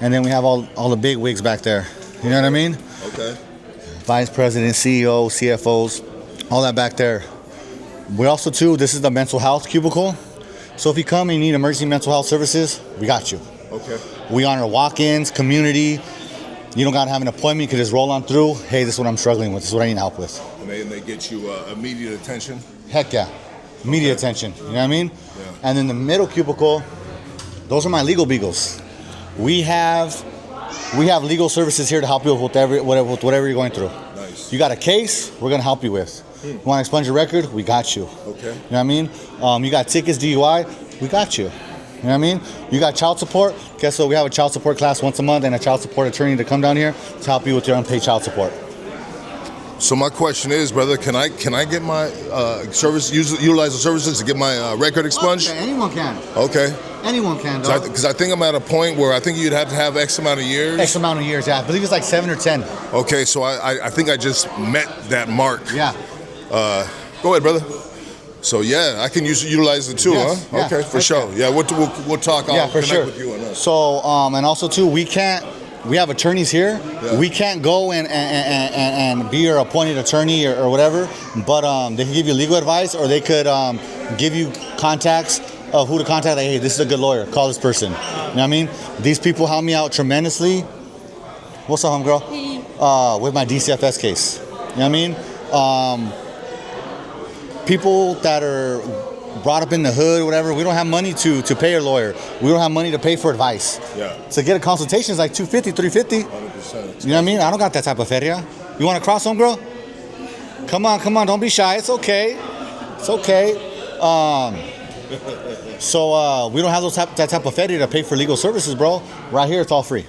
and then we have all the big wigs back there. You know what I mean? Okay. Vice President, CEO, CFOs, all that back there. We also, too, this is the mental health cubicle. So if you come and you need emergency mental health services, we got you. Okay. We honor walk-ins, community. You don't got to have an appointment. You can just roll on through. Hey, this is what I'm struggling with. This is what I need help with. And they get you immediate attention? Heck yeah. Immediate attention. You know what I mean? Yeah. And then the middle cubicle, those are my legal beagles. We have legal services here to help you with whatever you're going through. Nice. You got a case, we're going to help you with. You want to expunge your record? We got you. Okay. You know what I mean? You got tickets, DUI? We got you. You know what I mean? You got child support? Guess what? We have a child support class once a month and a child support attorney to come down here to help you with your unpaid child support. So my question is, brother, can I get my utilize the services to get my record expunged? Okay, anyone can. Okay. Anyone can, dog. Because I think I'm at a point where I think you'd have to have X amount of years. X amount of years, yeah. I believe it's like 7 or 10. Okay, so I think I just met that mark. Yeah. Go ahead, brother. So yeah, I can utilize it too, yes, huh? Yeah, okay, for sure. Yeah, we'll talk. I'll for connect sure. with you on that. So and also too, we have attorneys here. Yeah. We can't go and be your appointed attorney or whatever, but they can give you legal advice, or they could give you contacts of who to contact. Like, hey, this is a good lawyer. Call this person. You know what I mean? These people help me out tremendously. What's up, homegirl? Hey. With my DCFS case. You know what I mean? People that are brought up in the hood, whatever, we don't have money to pay a lawyer. We don't have money to pay for advice. Yeah. To get a consultation is like $250, $350. 100%. You know what I mean? I don't got that type of feria. You want to cross, homegirl? Come on, don't be shy. It's okay. It's okay. So we don't have that type of feria to pay for legal services, bro. Right here, it's all free.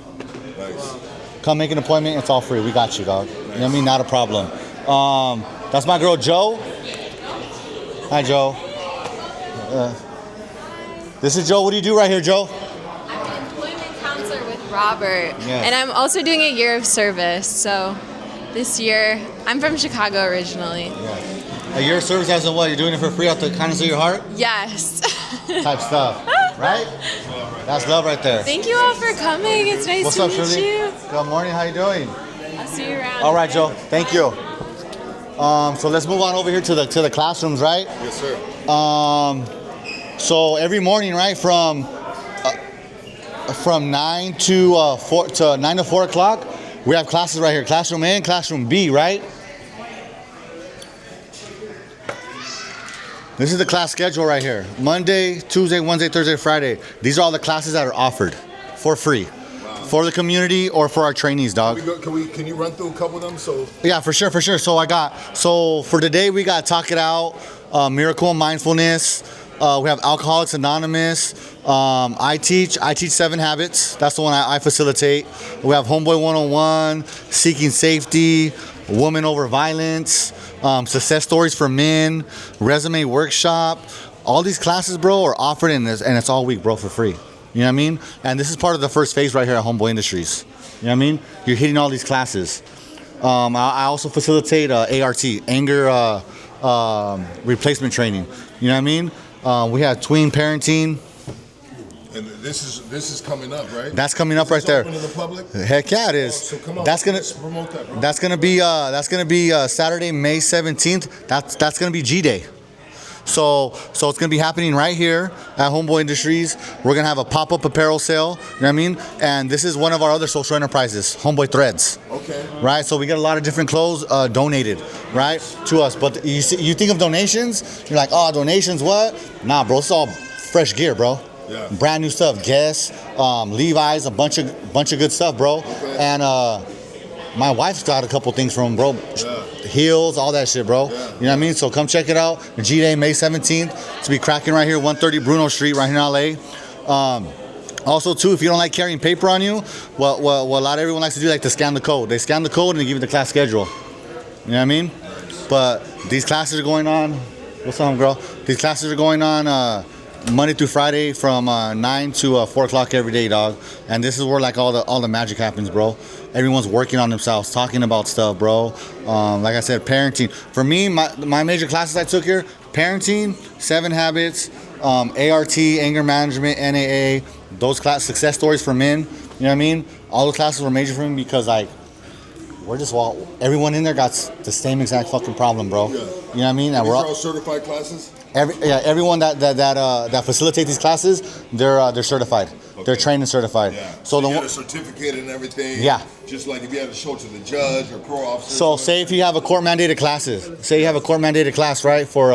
Nice. Come make an appointment. It's all free. We got you, dog. Nice. You know what I mean? Not a problem. That's my girl, Joe. Hi, Joe. This is Joe. What do you do right here, Joe? I'm an employment counselor with Robert, Yes. and I'm also doing a year of service. So this year, I'm from Chicago originally. Yeah. A year of service as in what? You're doing it for free out the kindness of your heart? Yes. Type stuff, right? That's love right there. Thank you all for coming. It's nice What's to up, meet Shirley? you. Good morning. How you doing? I'll see you around. All right, Joe. Thank you. So let's move on over here to the classrooms, right? Yes, sir. So every morning, right, from 9 to 4 o'clock, we have classes right here. Classroom A and Classroom B, right? This is the class schedule right here. Monday, Tuesday, Wednesday, Thursday, Friday. These are all the classes that are offered for free. For the community or for our trainees, dog. Can you run through a couple of them? So yeah, for sure. So for today we got Talk It Out, Miracle and Mindfulness. We have Alcoholics Anonymous. I teach 7 Habits. That's the one I facilitate. We have Homeboy 101, Seeking Safety, Woman Over Violence, Success Stories for Men, Resume Workshop. All these classes, bro, are offered in this, and it's all week, bro, for free. You know what I mean? And this is part of the first phase right here at Homeboy Industries. You know what I mean? You're hitting all these classes. I also facilitate ART, anger replacement training. You know what I mean? We have tween parenting. And this is coming up, right? That's coming up right there. Open to the public? Heck yeah, it is. So come on, that's gonna let's promote that, bro. That's gonna be Saturday, May 17th. That's gonna be G Day. So it's gonna be happening right here at Homeboy Industries. We're gonna have a pop-up apparel sale. You know what I mean? And this is one of our other social enterprises, Homeboy Threads. Okay. Right. So we get a lot of different clothes donated, right, to us. But you think of donations, you're like, oh, donations, what? Nah, bro, it's all fresh gear, bro. Yeah. Brand new stuff. Guess, Levi's, a bunch of good stuff, bro. Okay. And my wife's got a couple things from him, bro. Yeah. Heels, all that shit, bro. Yeah. You know what I mean? So come check it out. G-Day, May 17th. To be cracking right here, 130 Bruno Street, right here in LA. Also, too, if you don't like carrying paper on you, what a lot of everyone likes to do, like to scan the code. They scan the code and they give you the class schedule. You know what I mean? But these classes are going on. What's up, girl? These classes are going on Monday through Friday from 9 to 4 o'clock every day, dog. And this is where like all the magic happens, bro. Everyone's working on themselves, talking about stuff, bro. Like I said, parenting. For me, my major classes I took here: parenting, 7 habits, ART, anger management, NAA. Those success stories for men. You know what I mean? All the classes were major for me because like we're just everyone in there got the same exact fucking problem, bro. Yeah. You know what I mean? And These we're are all certified classes? Everyone that facilitate these classes, they're certified. Okay. They're trained and certified. Yeah. So you get a certificate and everything. Yeah. Just like if you had to show it to the judge or pro officer. So say if you have a court mandated class, right, for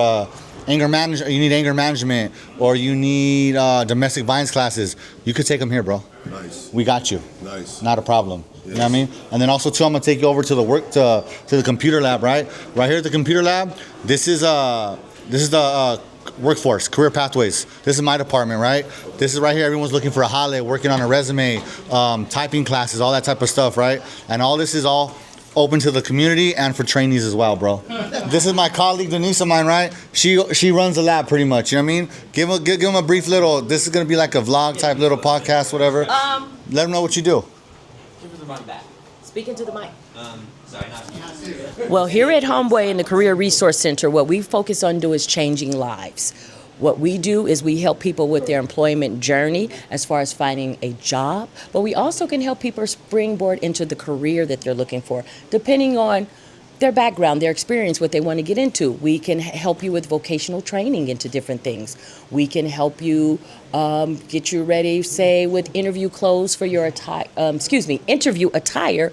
anger management, you need anger management, or you need domestic violence classes, you could take them here, bro. Nice. We got you. Nice. Not a problem. Yes. You know what I mean? And then also too, I'm gonna take you over to the computer lab, right? Right here at the computer lab. This is the workforce, career pathways. This is my department, right? This is right here. Everyone's looking for a highlight, working on a resume, typing classes, all that type of stuff, right? And all this is all open to the community and for trainees as well, bro. This is my colleague Denise of mine, right? She runs the lab pretty much. You know what I mean? Give him a brief little. This is gonna be like a vlog type little podcast, whatever. Let them know what you do. Give the mic back. Speak into the mic. Well, here at Homeboy in the Career Resource Center, what we focus on doing is changing lives. What we do is we help people with their employment journey as far as finding a job, but we also can help people springboard into the career that they're looking for, depending on their background, their experience, what they want to get into. We can help you with vocational training into different things. We can help you get you ready, say, with interview clothes for your interview attire,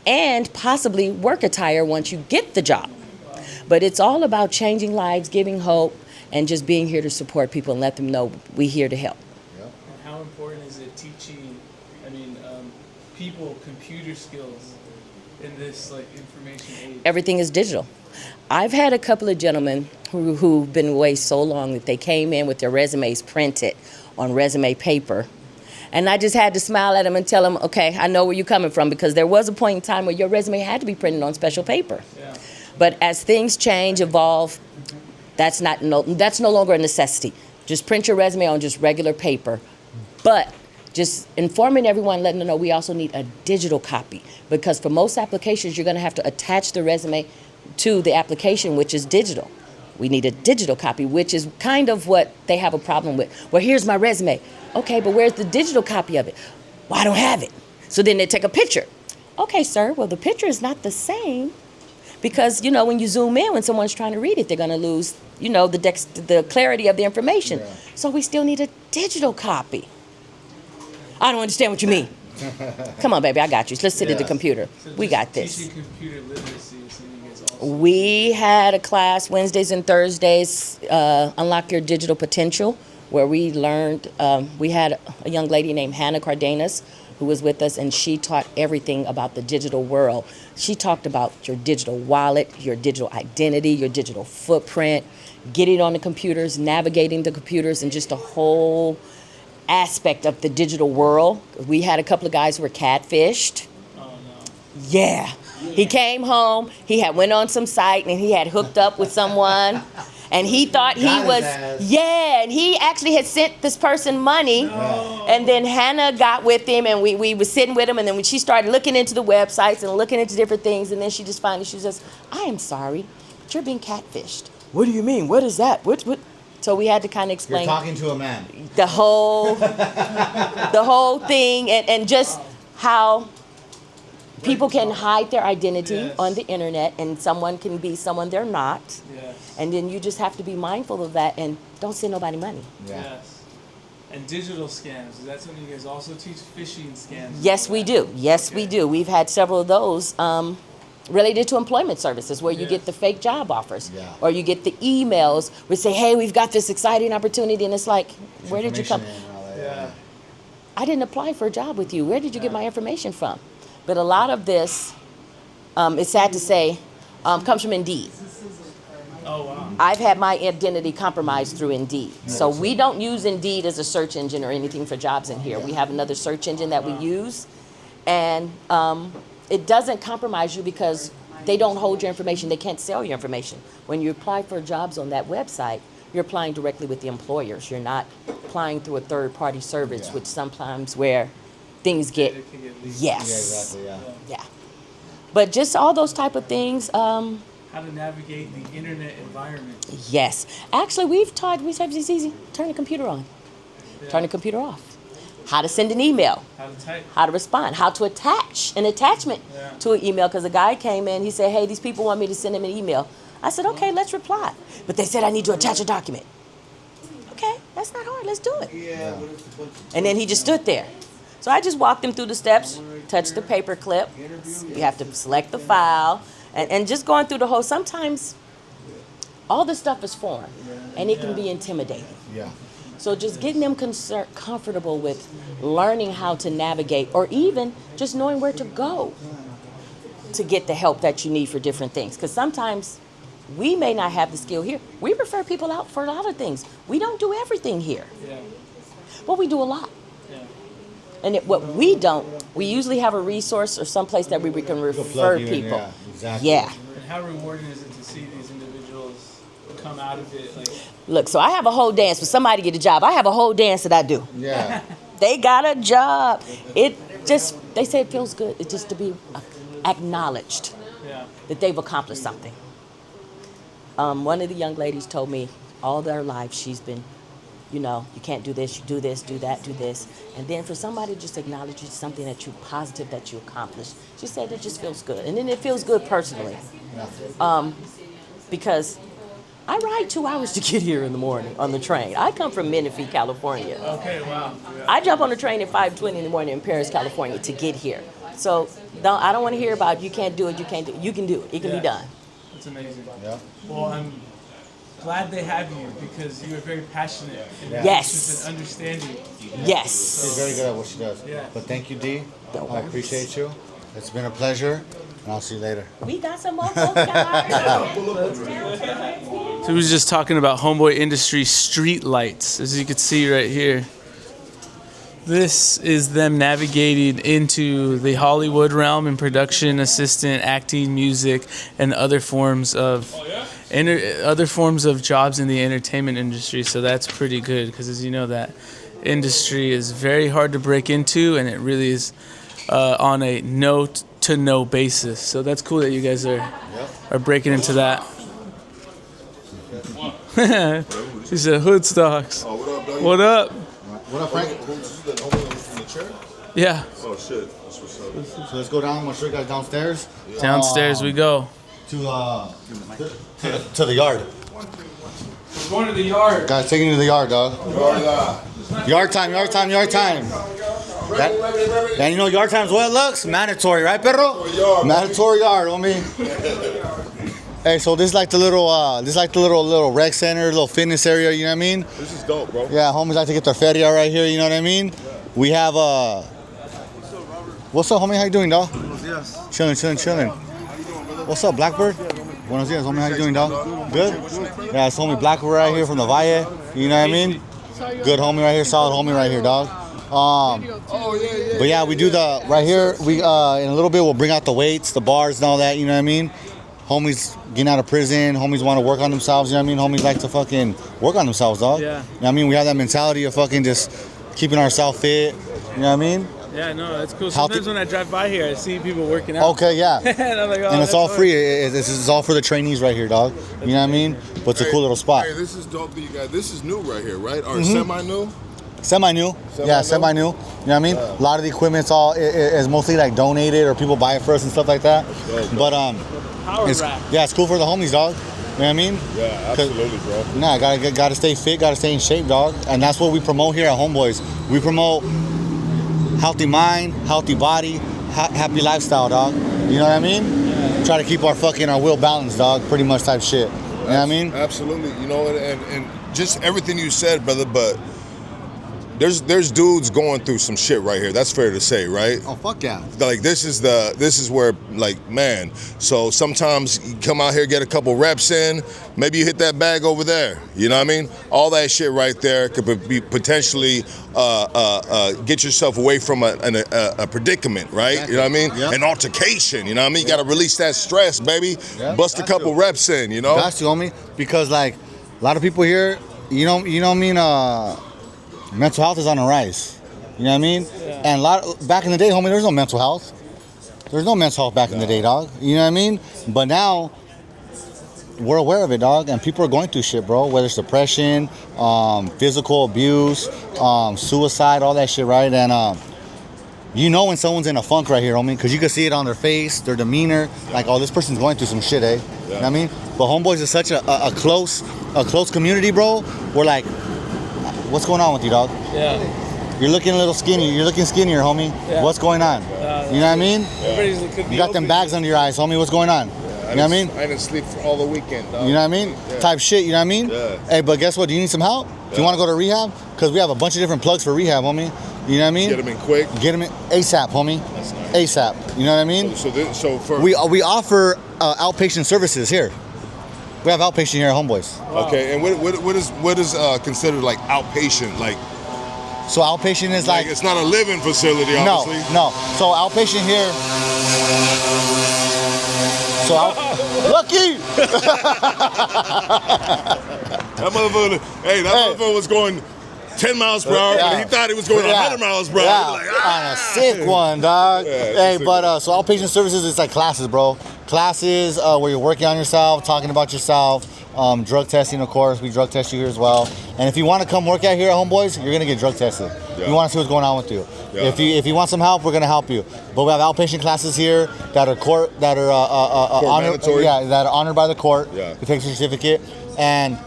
and possibly work attire once you get the job. But it's all about changing lives, giving hope, and just being here to support people and let them know we're here to help. And how important is it teaching, people computer skills in this information age? Everything is digital. I've had a couple of gentlemen who've been away so long that they came in with their resumes printed on resume paper. And I just had to smile at them and tell them, okay, I know where you're coming from, because there was a point in time where your resume had to be printed on special paper. Yeah. But as things change, evolve, that's no longer a necessity. Just print your resume on just regular paper. But just informing everyone, letting them know we also need a digital copy, because for most applications, you're going to have to attach the resume to the application, which is digital. We need a digital copy, which is kind of what they have a problem with. Well, here's my resume. Okay, but where's the digital copy of it? Well, I don't have it. So then they take a picture. Okay, sir, well, the picture is not the same, because, when you zoom in, when someone's trying to read it, they're going to lose, the clarity of the information. Yeah. So we still need a digital copy. I don't understand what you mean. Come on, baby, I got you. Let's sit at the computer. So we got this. Teaching computer literacy is something you guys also. We had a class Wednesdays and Thursdays, Unlock Your Digital Potential, where we learned, we had a young lady named Hannah Cardenas who was with us, and she taught everything about the digital world. She talked about your digital wallet, your digital identity, your digital footprint, getting on the computers, navigating the computers, and just a whole aspect of the digital world. We had a couple of guys who were catfished. Oh, no. Yeah. He came home, he had went on some site, and he had hooked up with someone. And he thought he was, and he actually had sent this person money. No. And then Hannah got with him, and we were sitting with him, and then when she started looking into the websites and looking into different things, and then she just finally, she says, I am sorry, but you're being catfished. What do you mean? What is that? What? So we had to kind of explain. You're talking to a man. The whole thing, and just how people can hide their identity on the internet, and someone can be someone they're not. Yes. And then you just have to be mindful of that and don't send nobody money. Yes. And digital scams. Is that something you guys also teach? Phishing scams? Yes, we do. Yes, we do. We've had several of those related to employment services where you get the fake job offers, or you get the emails which say, hey, we've got this exciting opportunity, and it's like, where did you come? I didn't apply for a job with you. Where did you get my information from? But a lot of this, it's sad to say, comes from Indeed. Oh, wow. I've had my identity compromised through Indeed. So we don't use Indeed as a search engine or anything for jobs in here. We have another search engine that we use, and it doesn't compromise you because they don't hold your information. They can't sell your information. When you apply for jobs on that website, you're applying directly with the employers. You're not applying through a third-party service, which sometimes where things get, yes. Yeah, exactly, yeah. But just all those type of things. How to navigate the internet environment. Yes. Actually, we said it's easy. Turn the computer on. Turn the computer off. How to send an email. How to type. How to respond. How to attach an attachment to an email. Because a guy came in, he said, hey, these people want me to send him an email. I said, okay, let's reply. But they said I need to attach a document. Okay, that's not hard. Let's do it. And then he just stood there. So I just walked him through the steps, touched the paper clip. You have to select the file. And just going through the whole, sometimes all this stuff is foreign and it can be intimidating. Yeah. So just getting them comfortable with learning how to navigate, or even just knowing where to go to get the help that you need for different things. Because sometimes we may not have the skill here. We refer people out for a lot of things. We don't do everything here, but we do a lot. And what we don't, we usually have a resource or someplace that we can refer people. Yeah, exactly. Yeah. And how rewarding is it to see these individuals come out of it? Like, look, so I have a whole dance for somebody to get a job. I have a whole dance that I do. Yeah. They got a job. It just, they say it feels good. It's just to be acknowledged that they've accomplished something. One of the young ladies told me all their life she's been, you know, you can't do this, you do this, do that, do this. And then for somebody to just acknowledge you something that you're positive that you accomplished, she said it just feels good. And then it feels good personally. Because I ride 2 hours to get here in the morning on the train. I come from Menifee, California. okay, wow. I jump on the train at 5:20 in the morning in Paris, California to get here. So I don't want to hear about you can't do it, you can't do it. You can do it. It can be done. That's amazing. Yeah. Well, I'm glad they have you because you are very passionate. And Yes. just an understanding. Yes. She's very good at what she does. Yeah. But thank you, D. I appreciate you. It's been a pleasure, and I'll see you later. We got some more guys. So we was just talking about Homeboy Industry street lights, as you can see right here. This is them navigating into the Hollywood realm in production, assistant, acting, music, and other forms of jobs in the entertainment industry. So that's pretty good because, as you know, that industry is very hard to break into, and it really is on a no basis. So that's cool that you guys are breaking into that. He said, "Hoodstocks." Oh, what up, dog? What up? What up, Frank? Yeah. Oh shit. That's what's up. So let's go down. I'm gonna show you guys downstairs. Downstairs we go. To the yard. We're going to the yard. Guys, taking you to the yard, dog. Yard time. And you know yard time's what, Lux? Mandatory, right, perro? Mandatory yard, homie. Hey, so this is like the little rec center, little fitness area, you know what I mean? This is dope, bro. Yeah, homies like to get their feria right here, you know what I mean? We have what's up, homie? How you doing, dog? Chilling. What's up, Blackbird? Buenos dias, homie. How you doing, dog? Good? Yeah, it's homie Blackbird right here from the Valle, you know what I mean? Good homie right here, solid homie right here, dog. But yeah, we do the right here. We in a little bit we'll bring out the weights, the bars, and all that. You know what I mean? Homies getting out of prison. Homies want to work on themselves. You know what I mean? Homies like to fucking work on themselves, dog. Yeah. You know what I mean? We have that mentality of fucking just keeping ourselves fit. You know what I mean? Yeah, no, that's cool. Healthy- Sometimes when I drive by here, I see people working out. Okay, yeah. And I'm like, oh, And it's that's all hard. free. This is all for the trainees right here, dog. You know what I mean? But it's a cool little spot. Hey, this is dope that you guys. This is new right here, right? Or Mhm. semi-new? Semi-new. Yeah, semi-new. You know what I mean? A lot of the equipment's all is mostly like donated or people buy it for us and stuff like that. But Power it's, rack. yeah, it's cool for the homies, dog. You know what I mean? Yeah, absolutely, bro. Nah, gotta stay fit, gotta stay in shape, dog. And that's what we promote here at Homeboys. We promote healthy mind, healthy body, happy lifestyle, dog. You know what I mean? Try to keep our will balanced, dog. Pretty much type shit. You know what I mean? Absolutely. You know, and just everything you said, brother, but there's dudes going through some shit right here. That's fair to say, right? Oh, fuck yeah. Like this is where, like, man, so sometimes you come out here, get a couple reps in, maybe you hit that bag over there. You know what I mean? All that shit right there could be potentially get yourself away from a predicament, right? Exactly. You know what I mean? Yep. An altercation, you know what I mean? You gotta release that stress, baby. Yeah, Bust a couple reps in, you know? Got to, homie. Because like a lot of people here, you know what I mean? Mental health is on the rise. You know what I mean? And back in the day, homie, there's no mental health. There's no mental health back in the day, dog. You know what I mean? But now we're aware of it, dog, and people are going through shit, bro. Whether it's depression, physical abuse, suicide, all that shit, right? And you know when someone's in a funk right here, homie, because you can see it on their face, their demeanor, like, oh, this person's going through some shit, eh? You know what I mean? But Homeboys is such a close community, bro. We're like, what's going on with you, dog? Yeah. You're looking a little skinny. You're looking skinnier, homie. Yeah. What's going on? You know what I mean? Everybody's You got them bags under your eyes, homie. What's going on? You know what I mean? I didn't sleep for all the weekend, dog. You know what I mean? Yeah. Type shit, you know what I mean? Yeah. Hey, but guess what? Do you need some help? Do you want to go to rehab? Because we have a bunch of different plugs for rehab, homie. You know what I mean? Get them in quick. Get them in ASAP, homie. ASAP. You know what I mean? So for we offer outpatient services here. We have outpatient here at Homeboys. Okay, and what is considered like outpatient? Like, so outpatient is like it's not a living facility, obviously. No. So outpatient here. So lucky. That motherfucker was going 10 miles per hour, but he thought he was going 100 miles per hour. Yeah. Like, On a sick one, dog. Hey, sick but so outpatient services is like classes, bro. Classes where you're working on yourself, talking about yourself. Drug testing, of course. We drug test you here as well. And if you want to come work out here at Homeboys, you're gonna get drug tested. Yeah. We want to see what's going on with you. Yeah. If you want some help, we're gonna help you. But we have outpatient classes here that are honored, mandatory. that are honored by the court. Yeah. To take a certificate. And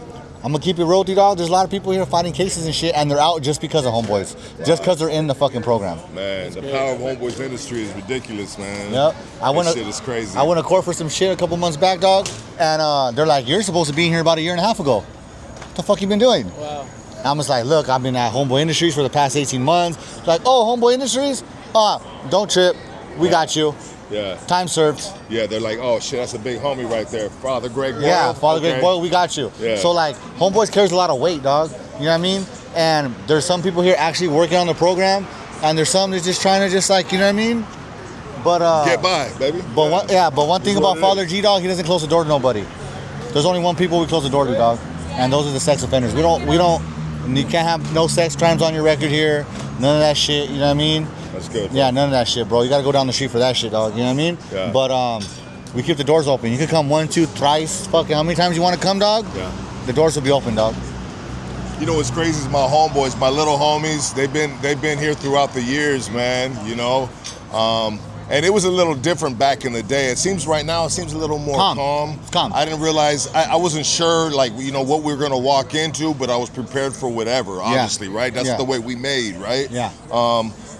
I'm gonna keep it real with you, dog. There's a lot of people here fighting cases and shit, and they're out just because of Homeboys, just because they're in the fucking program. Man, the power of Homeboys industry is ridiculous, man. Yep. This shit is crazy. I went to court for some shit a couple months back, dog, and they're like, "You're supposed to be in here about a year and a half ago. What the fuck you been doing?" Wow. I'm just like, "Look, I've been at Homeboy Industries for the past 18 months." Like, "Oh, Homeboy Industries? Don't trip. We got you. Yeah. Time served." Yeah, they're like, oh shit, that's a big homie right there. Father Greg Boyle. Yeah, Father Greg Boyle, we got you. Yeah. So like, Homeboys carries a lot of weight, dog. You know what I mean? And there's some people here actually working on the program, and there's some that's just trying to just like, you know what I mean? But get by, baby. But one thing about Father G, dog, he doesn't close the door to nobody. There's only one people we close the door to, dog, and those are the sex offenders. We don't. You can't have no sex crimes on your record here. None of that shit. You know what I mean? That's good. Yeah, none of that shit, bro. You gotta go down the street for that shit, dog. You know what I mean? Yeah. But we keep the doors open. You can come 1, 2, thrice. Fucking how many times you want to come, dog? Yeah. The doors will be open, dog. You know what's crazy is my homeboys, my little homies. They've been here throughout the years, man. You know, and it was a little different back in the day. It seems right now, it seems a little more calm. It's calm. I didn't realize, I wasn't sure, like, you know, what we were gonna walk into, but I was prepared for whatever. Obviously, right? That's the way we made, right? Yeah.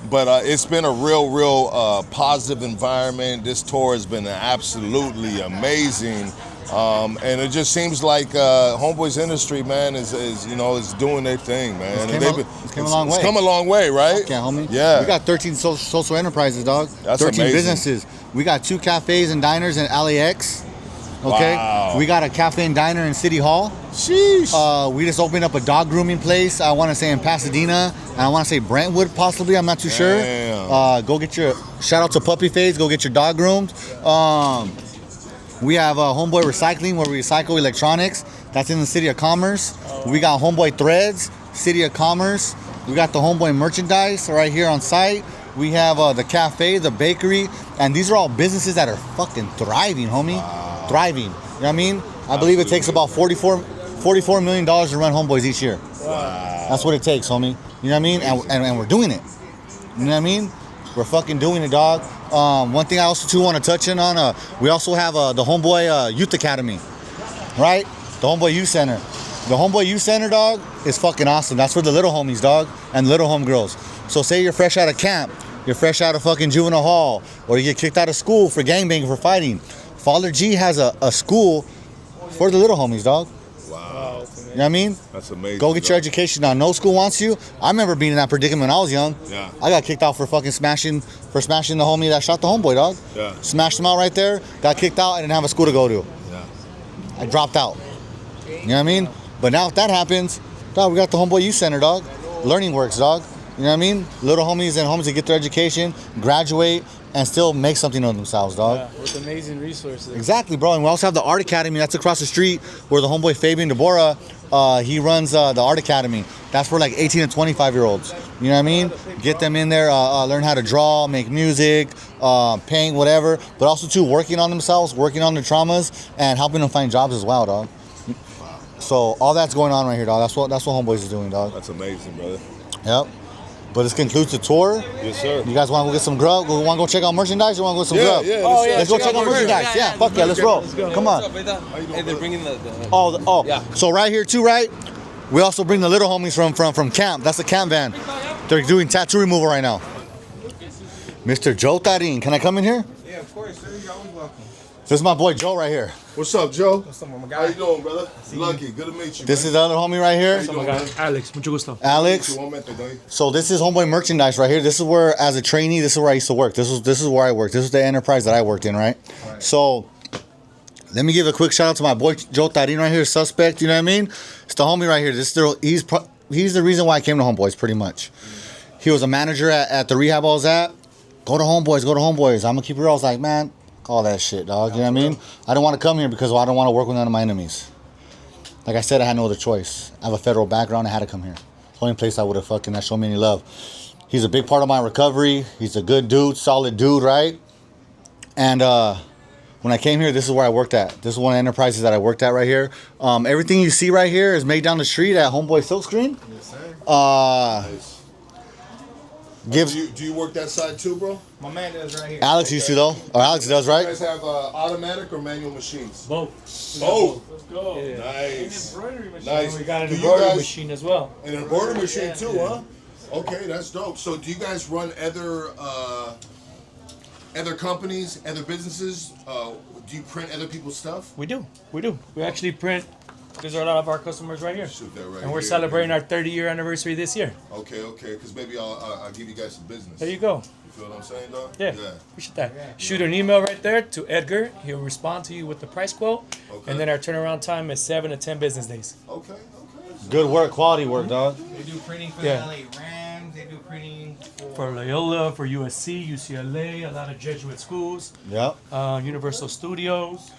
But it's been a real positive environment. This tour has been absolutely amazing. And it just seems like Homeboys Industry, man, is doing their thing, man. It's come a long way. It's come a long way, right? Okay, homie. Yeah. We got 13 social enterprises, dog. That's 13 amazing. businesses. We got 2 cafes and diners in LAX. Okay. Wow. We got a cafe and diner in City Hall. Sheesh. We just opened up a dog grooming place. I want to say in Pasadena, and I want to say Brentwood, possibly. I'm not too sure. Go get your shout out to Puppy Face. Go get your dog groomed. We have Homeboy Recycling, where we recycle electronics. That's in the City of Commerce. We got Homeboy Threads, City of Commerce. We got the Homeboy merchandise right here on site. We have the cafe, the bakery, and these are all businesses that are fucking thriving, homie. Wow. Thriving. You know what I mean? I believe it takes about $44 million to run Homeboys each year. Wow. That's what it takes, homie. You know what I mean? And we're doing it. You know what I mean? We're fucking doing it, dog. One thing I also too want to touch in on, we also have the Homeboy Youth Academy, right? The Homeboy Youth Center. The Homeboy Youth Center, dog, is fucking awesome. That's for the little homies, dog, and little homegirls. So say you're fresh out of camp, you're fresh out of fucking juvenile hall, or you get kicked out of school for gangbanging, for fighting. Father G has a school for the little homies, dog. Wow. You know what I mean? That's amazing. Go get your education now. No school wants you. I remember being in that predicament when I was young. Yeah. I got kicked out for fucking smashing the homie that shot the homeboy, dog. Yeah. Smashed him out right there. Got kicked out. I didn't have a school to go to. Yeah. I dropped out. You know what I mean? But now if that happens, dog, we got the Homeboy Youth Center, dog. Learning works, dog. You know what I mean? Little homies and homies that get their education, graduate, and still make something of themselves, dog. Yeah, with amazing resources. Exactly, bro. And we also have the Art Academy that's across the street where the homeboy Fabian Deborah, he runs the Art Academy. That's for like 18 and 25-year-olds. You know what I mean? Get them in there, learn how to draw, make music, paint, whatever. But also, too, working on themselves, working on their traumas, and helping them find jobs as well, dog. So all that's going on right here, dog. That's what Homeboys is doing, dog. That's amazing, brother. Yep. But this concludes the tour. Yes, sir. You guys want to go get some grub? Want to go check out merchandise? Or want to go get some grub? Yeah. Let's go check out merchandise. Yeah, fuck yeah, let's roll. Come on. Hey, they're bringing the Yeah. So right here too, right? We also bring the little homies from camp. That's the camp van. They're doing tattoo removal right now. Mr. Joe Tarin, can I come in here? Yeah, of course, sir. You're always welcome. This is my boy Joe right here. What's up, Joe? What's up, my guy? How you doing, brother? Lucky. Good to meet you. This is the other homie right here. How you doing, man? Alex, mucho gusto. Alex. So this is Homeboy merchandise right here. This is where, as a trainee, this is where I used to work. This is where I worked. This is the enterprise that I worked in, right? So let me give a quick shout out to my boy Joe Tarin right here, suspect. You know what I mean? It's the homie right here. He's the reason why I came to Homeboys, pretty much. He was a manager at the rehab I was at. Go to Homeboys. I'm gonna keep it real. I was like, man, all that shit, dog. You know what I mean? I don't want to come here because I don't want to work with none of my enemies. Like I said, I had no other choice. I have a federal background. I had to come here. It's the only place I would have fucking that showed me any love. He's a big part of my recovery. He's a good dude, solid dude, right? And when I came here, this is where I worked at. This is one of the enterprises that I worked at right here. Everything you see right here is made down the street at Homeboy Silkscreen. Yes, sir. Nice. Do you work that side too, bro? My man does right here. Alex used to though. Or Alex does, right? You guys have automatic or manual machines? Both. Both. Let's go. Yeah. Nice. An embroidery machine. Nice. We got an Do you embroidery guys- machine as well. An embroidery machine too, huh? Okay, that's dope. So do you guys run other companies, other businesses? Do you print other people's stuff? We do. We actually print. These are a lot of our customers right here. Shoot that right and we're here, celebrating our 30-year anniversary this year. Okay, because maybe I'll give you guys some business. There you go. You feel what I'm saying, dog? Yeah. Appreciate that. Shoot an email right there to Edgar. He'll respond to you with the price quote. Okay. And then our turnaround time is 7 to 10 business days. Okay. Good work, quality work, dog. They do printing for Yeah. the LA Rams. They do printing For Loyola, for USC, UCLA, a lot of Jesuit schools. Yep. Universal Studios.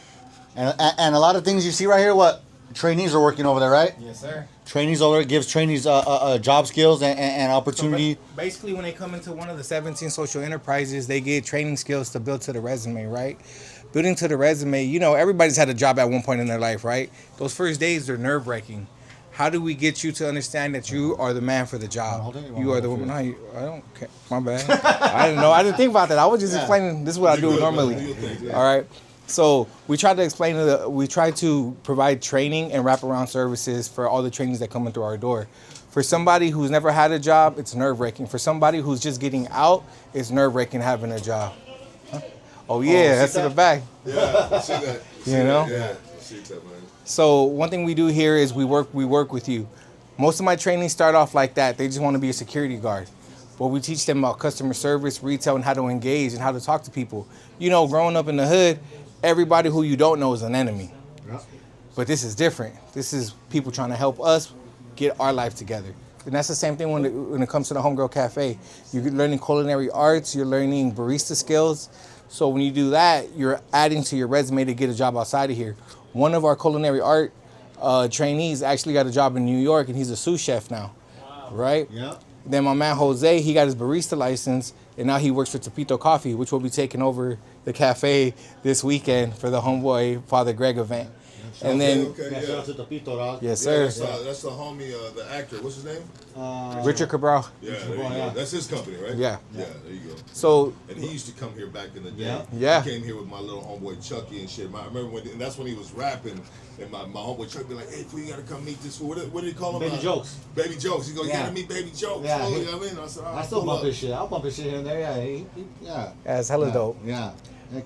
And a lot of things you see right here, what? Trainees are working over there, right? Yes, sir. Trainees over there gives trainees job skills and opportunity. So basically, when they come into one of the 17 social enterprises, they get training skills to build to the resume, right? Building to the resume, you know, everybody's had a job at one point in their life, right? Those first days, they're nerve-wracking. How do we get you to understand that you are the man for the job? You are the woman. No, I don't care. My bad. I didn't know. I didn't think about that. I was just explaining. This is what I do normally. All right. So we try to explain we try to provide training and wraparound services for all the trainees that come in through our door. For somebody who's never had a job, it's nerve-wracking. For somebody who's just getting out, it's nerve-wracking having a job. Huh? Oh yeah, that's to the back. Yeah, I see that. You know? Yeah, I see that, man. So one thing we do here is we work with you. Most of my trainees start off like that. They just want to be a security guard. But we teach them about customer service, retail, and how to engage and how to talk to people. You know, growing up in the hood, everybody who you don't know is an enemy. But this is different. This is people trying to help us get our life together. And that's the same thing when it comes to the Homegirl Cafe. You're learning culinary arts, you're learning barista skills. So when you do that, you're adding to your resume to get a job outside of here. One of our culinary art trainees actually got a job in New York, and he's a sous chef now, right? Yeah. Then my man Jose, he got his barista license. and now he works for Tepito Coffee, which will be taking over the cafe this weekend for the Homeboy Father Greg event. And then, yes, sir. That's the homie, the actor. What's his name? Richard Cabral. Yeah, there you go. That's his company, right? Yeah. Yeah, there you go. So, and he used to come here back in the day. Yeah. He came here with my little homeboy Chucky and shit. I remember when, and that's when he was rapping, and my homeboy Chucky be like, "Hey, fool, you gotta come meet this fool." What did he call him? Baby Jokes. Baby Jokes. He go, "You gotta meet Baby Jokes." Yeah, fool, you know what I mean? I said, I still bump his shit. I'll bump his shit here and there. Yeah, Yeah, it's hella dope. Yeah.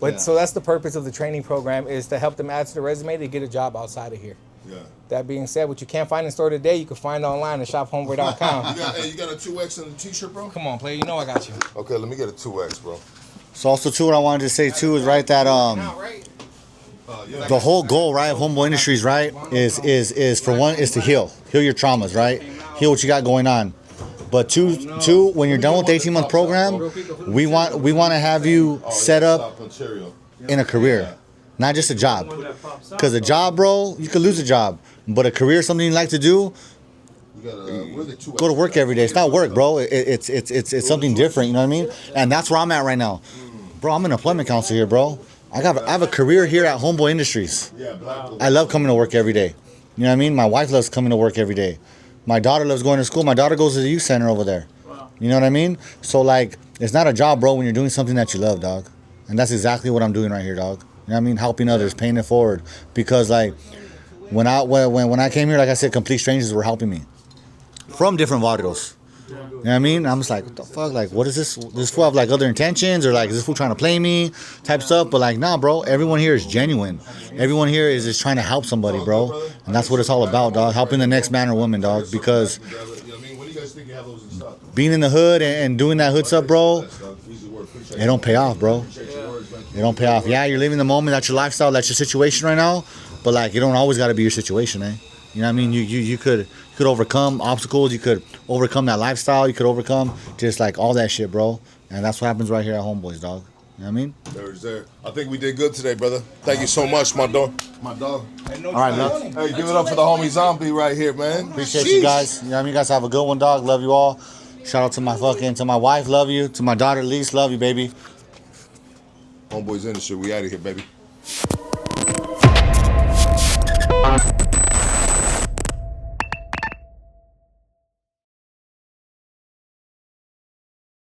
But so that's the purpose of the training program, is to help them add to the resume to get a job outside of here. Yeah. That being said, what you can't find in store today, you can find online at shophomeboy.com. you got a 2X on the t-shirt, bro? Come on, player. You know I got you. Okay, let me get a 2X, bro. So also too, what I wanted to say too is right that the whole goal, right, of Homeboy Industries, right, is for one, is to heal your traumas, right, heal what you got going on. But two, when you're done with the 18-month program, we want to have you set up in a career, not just a job. Because a job, bro, you could lose a job, but a career, something you like to do, go to work every day. It's not work, bro. It's something different. You know what I mean? And that's where I'm at right now, bro. I'm an employment counselor here, bro. I have a career here at Homeboy Industries. I love coming to work every day. You know what I mean? My wife loves coming to work every day. My daughter loves going to school. My daughter goes to the youth center over there. You know what I mean? So like, it's not a job, bro, when you're doing something that you love, dog. And that's exactly what I'm doing right here, dog. You know what I mean? Helping others, paying it forward. Because like, when I came here, like I said, complete strangers were helping me from different barrios. You know what I mean? I'm just like, what the fuck? Like, what is this? Does this fool have like other intentions, or like, is this fool trying to play me type stuff? But like, nah, bro. Everyone here is genuine. Everyone here is just trying to help somebody, bro. And that's what it's all about, dog. Helping the next man or woman, dog. Because being in the hood and doing that hood stuff, bro, it don't pay off, bro. It don't pay off. Yeah, you're living the moment. That's your lifestyle. That's your situation right now. But like, it don't always got to be your situation, eh? You know what I mean? You could overcome obstacles. You could overcome that lifestyle. You could overcome just like all that shit, bro. And that's what happens right here at Homeboys, dog. You know what I mean? There. I think we did good today, brother. Thank you so much, my dog. My dog. All right, love. Hey, give it up for the homie Zombie right here, man. Appreciate you guys. You know what I mean? You guys have a good one, dog. Love you all. Shout out to my wife. Love you. To my daughter, Lise. Love you, baby. Homeboys Industry. We out of here, baby.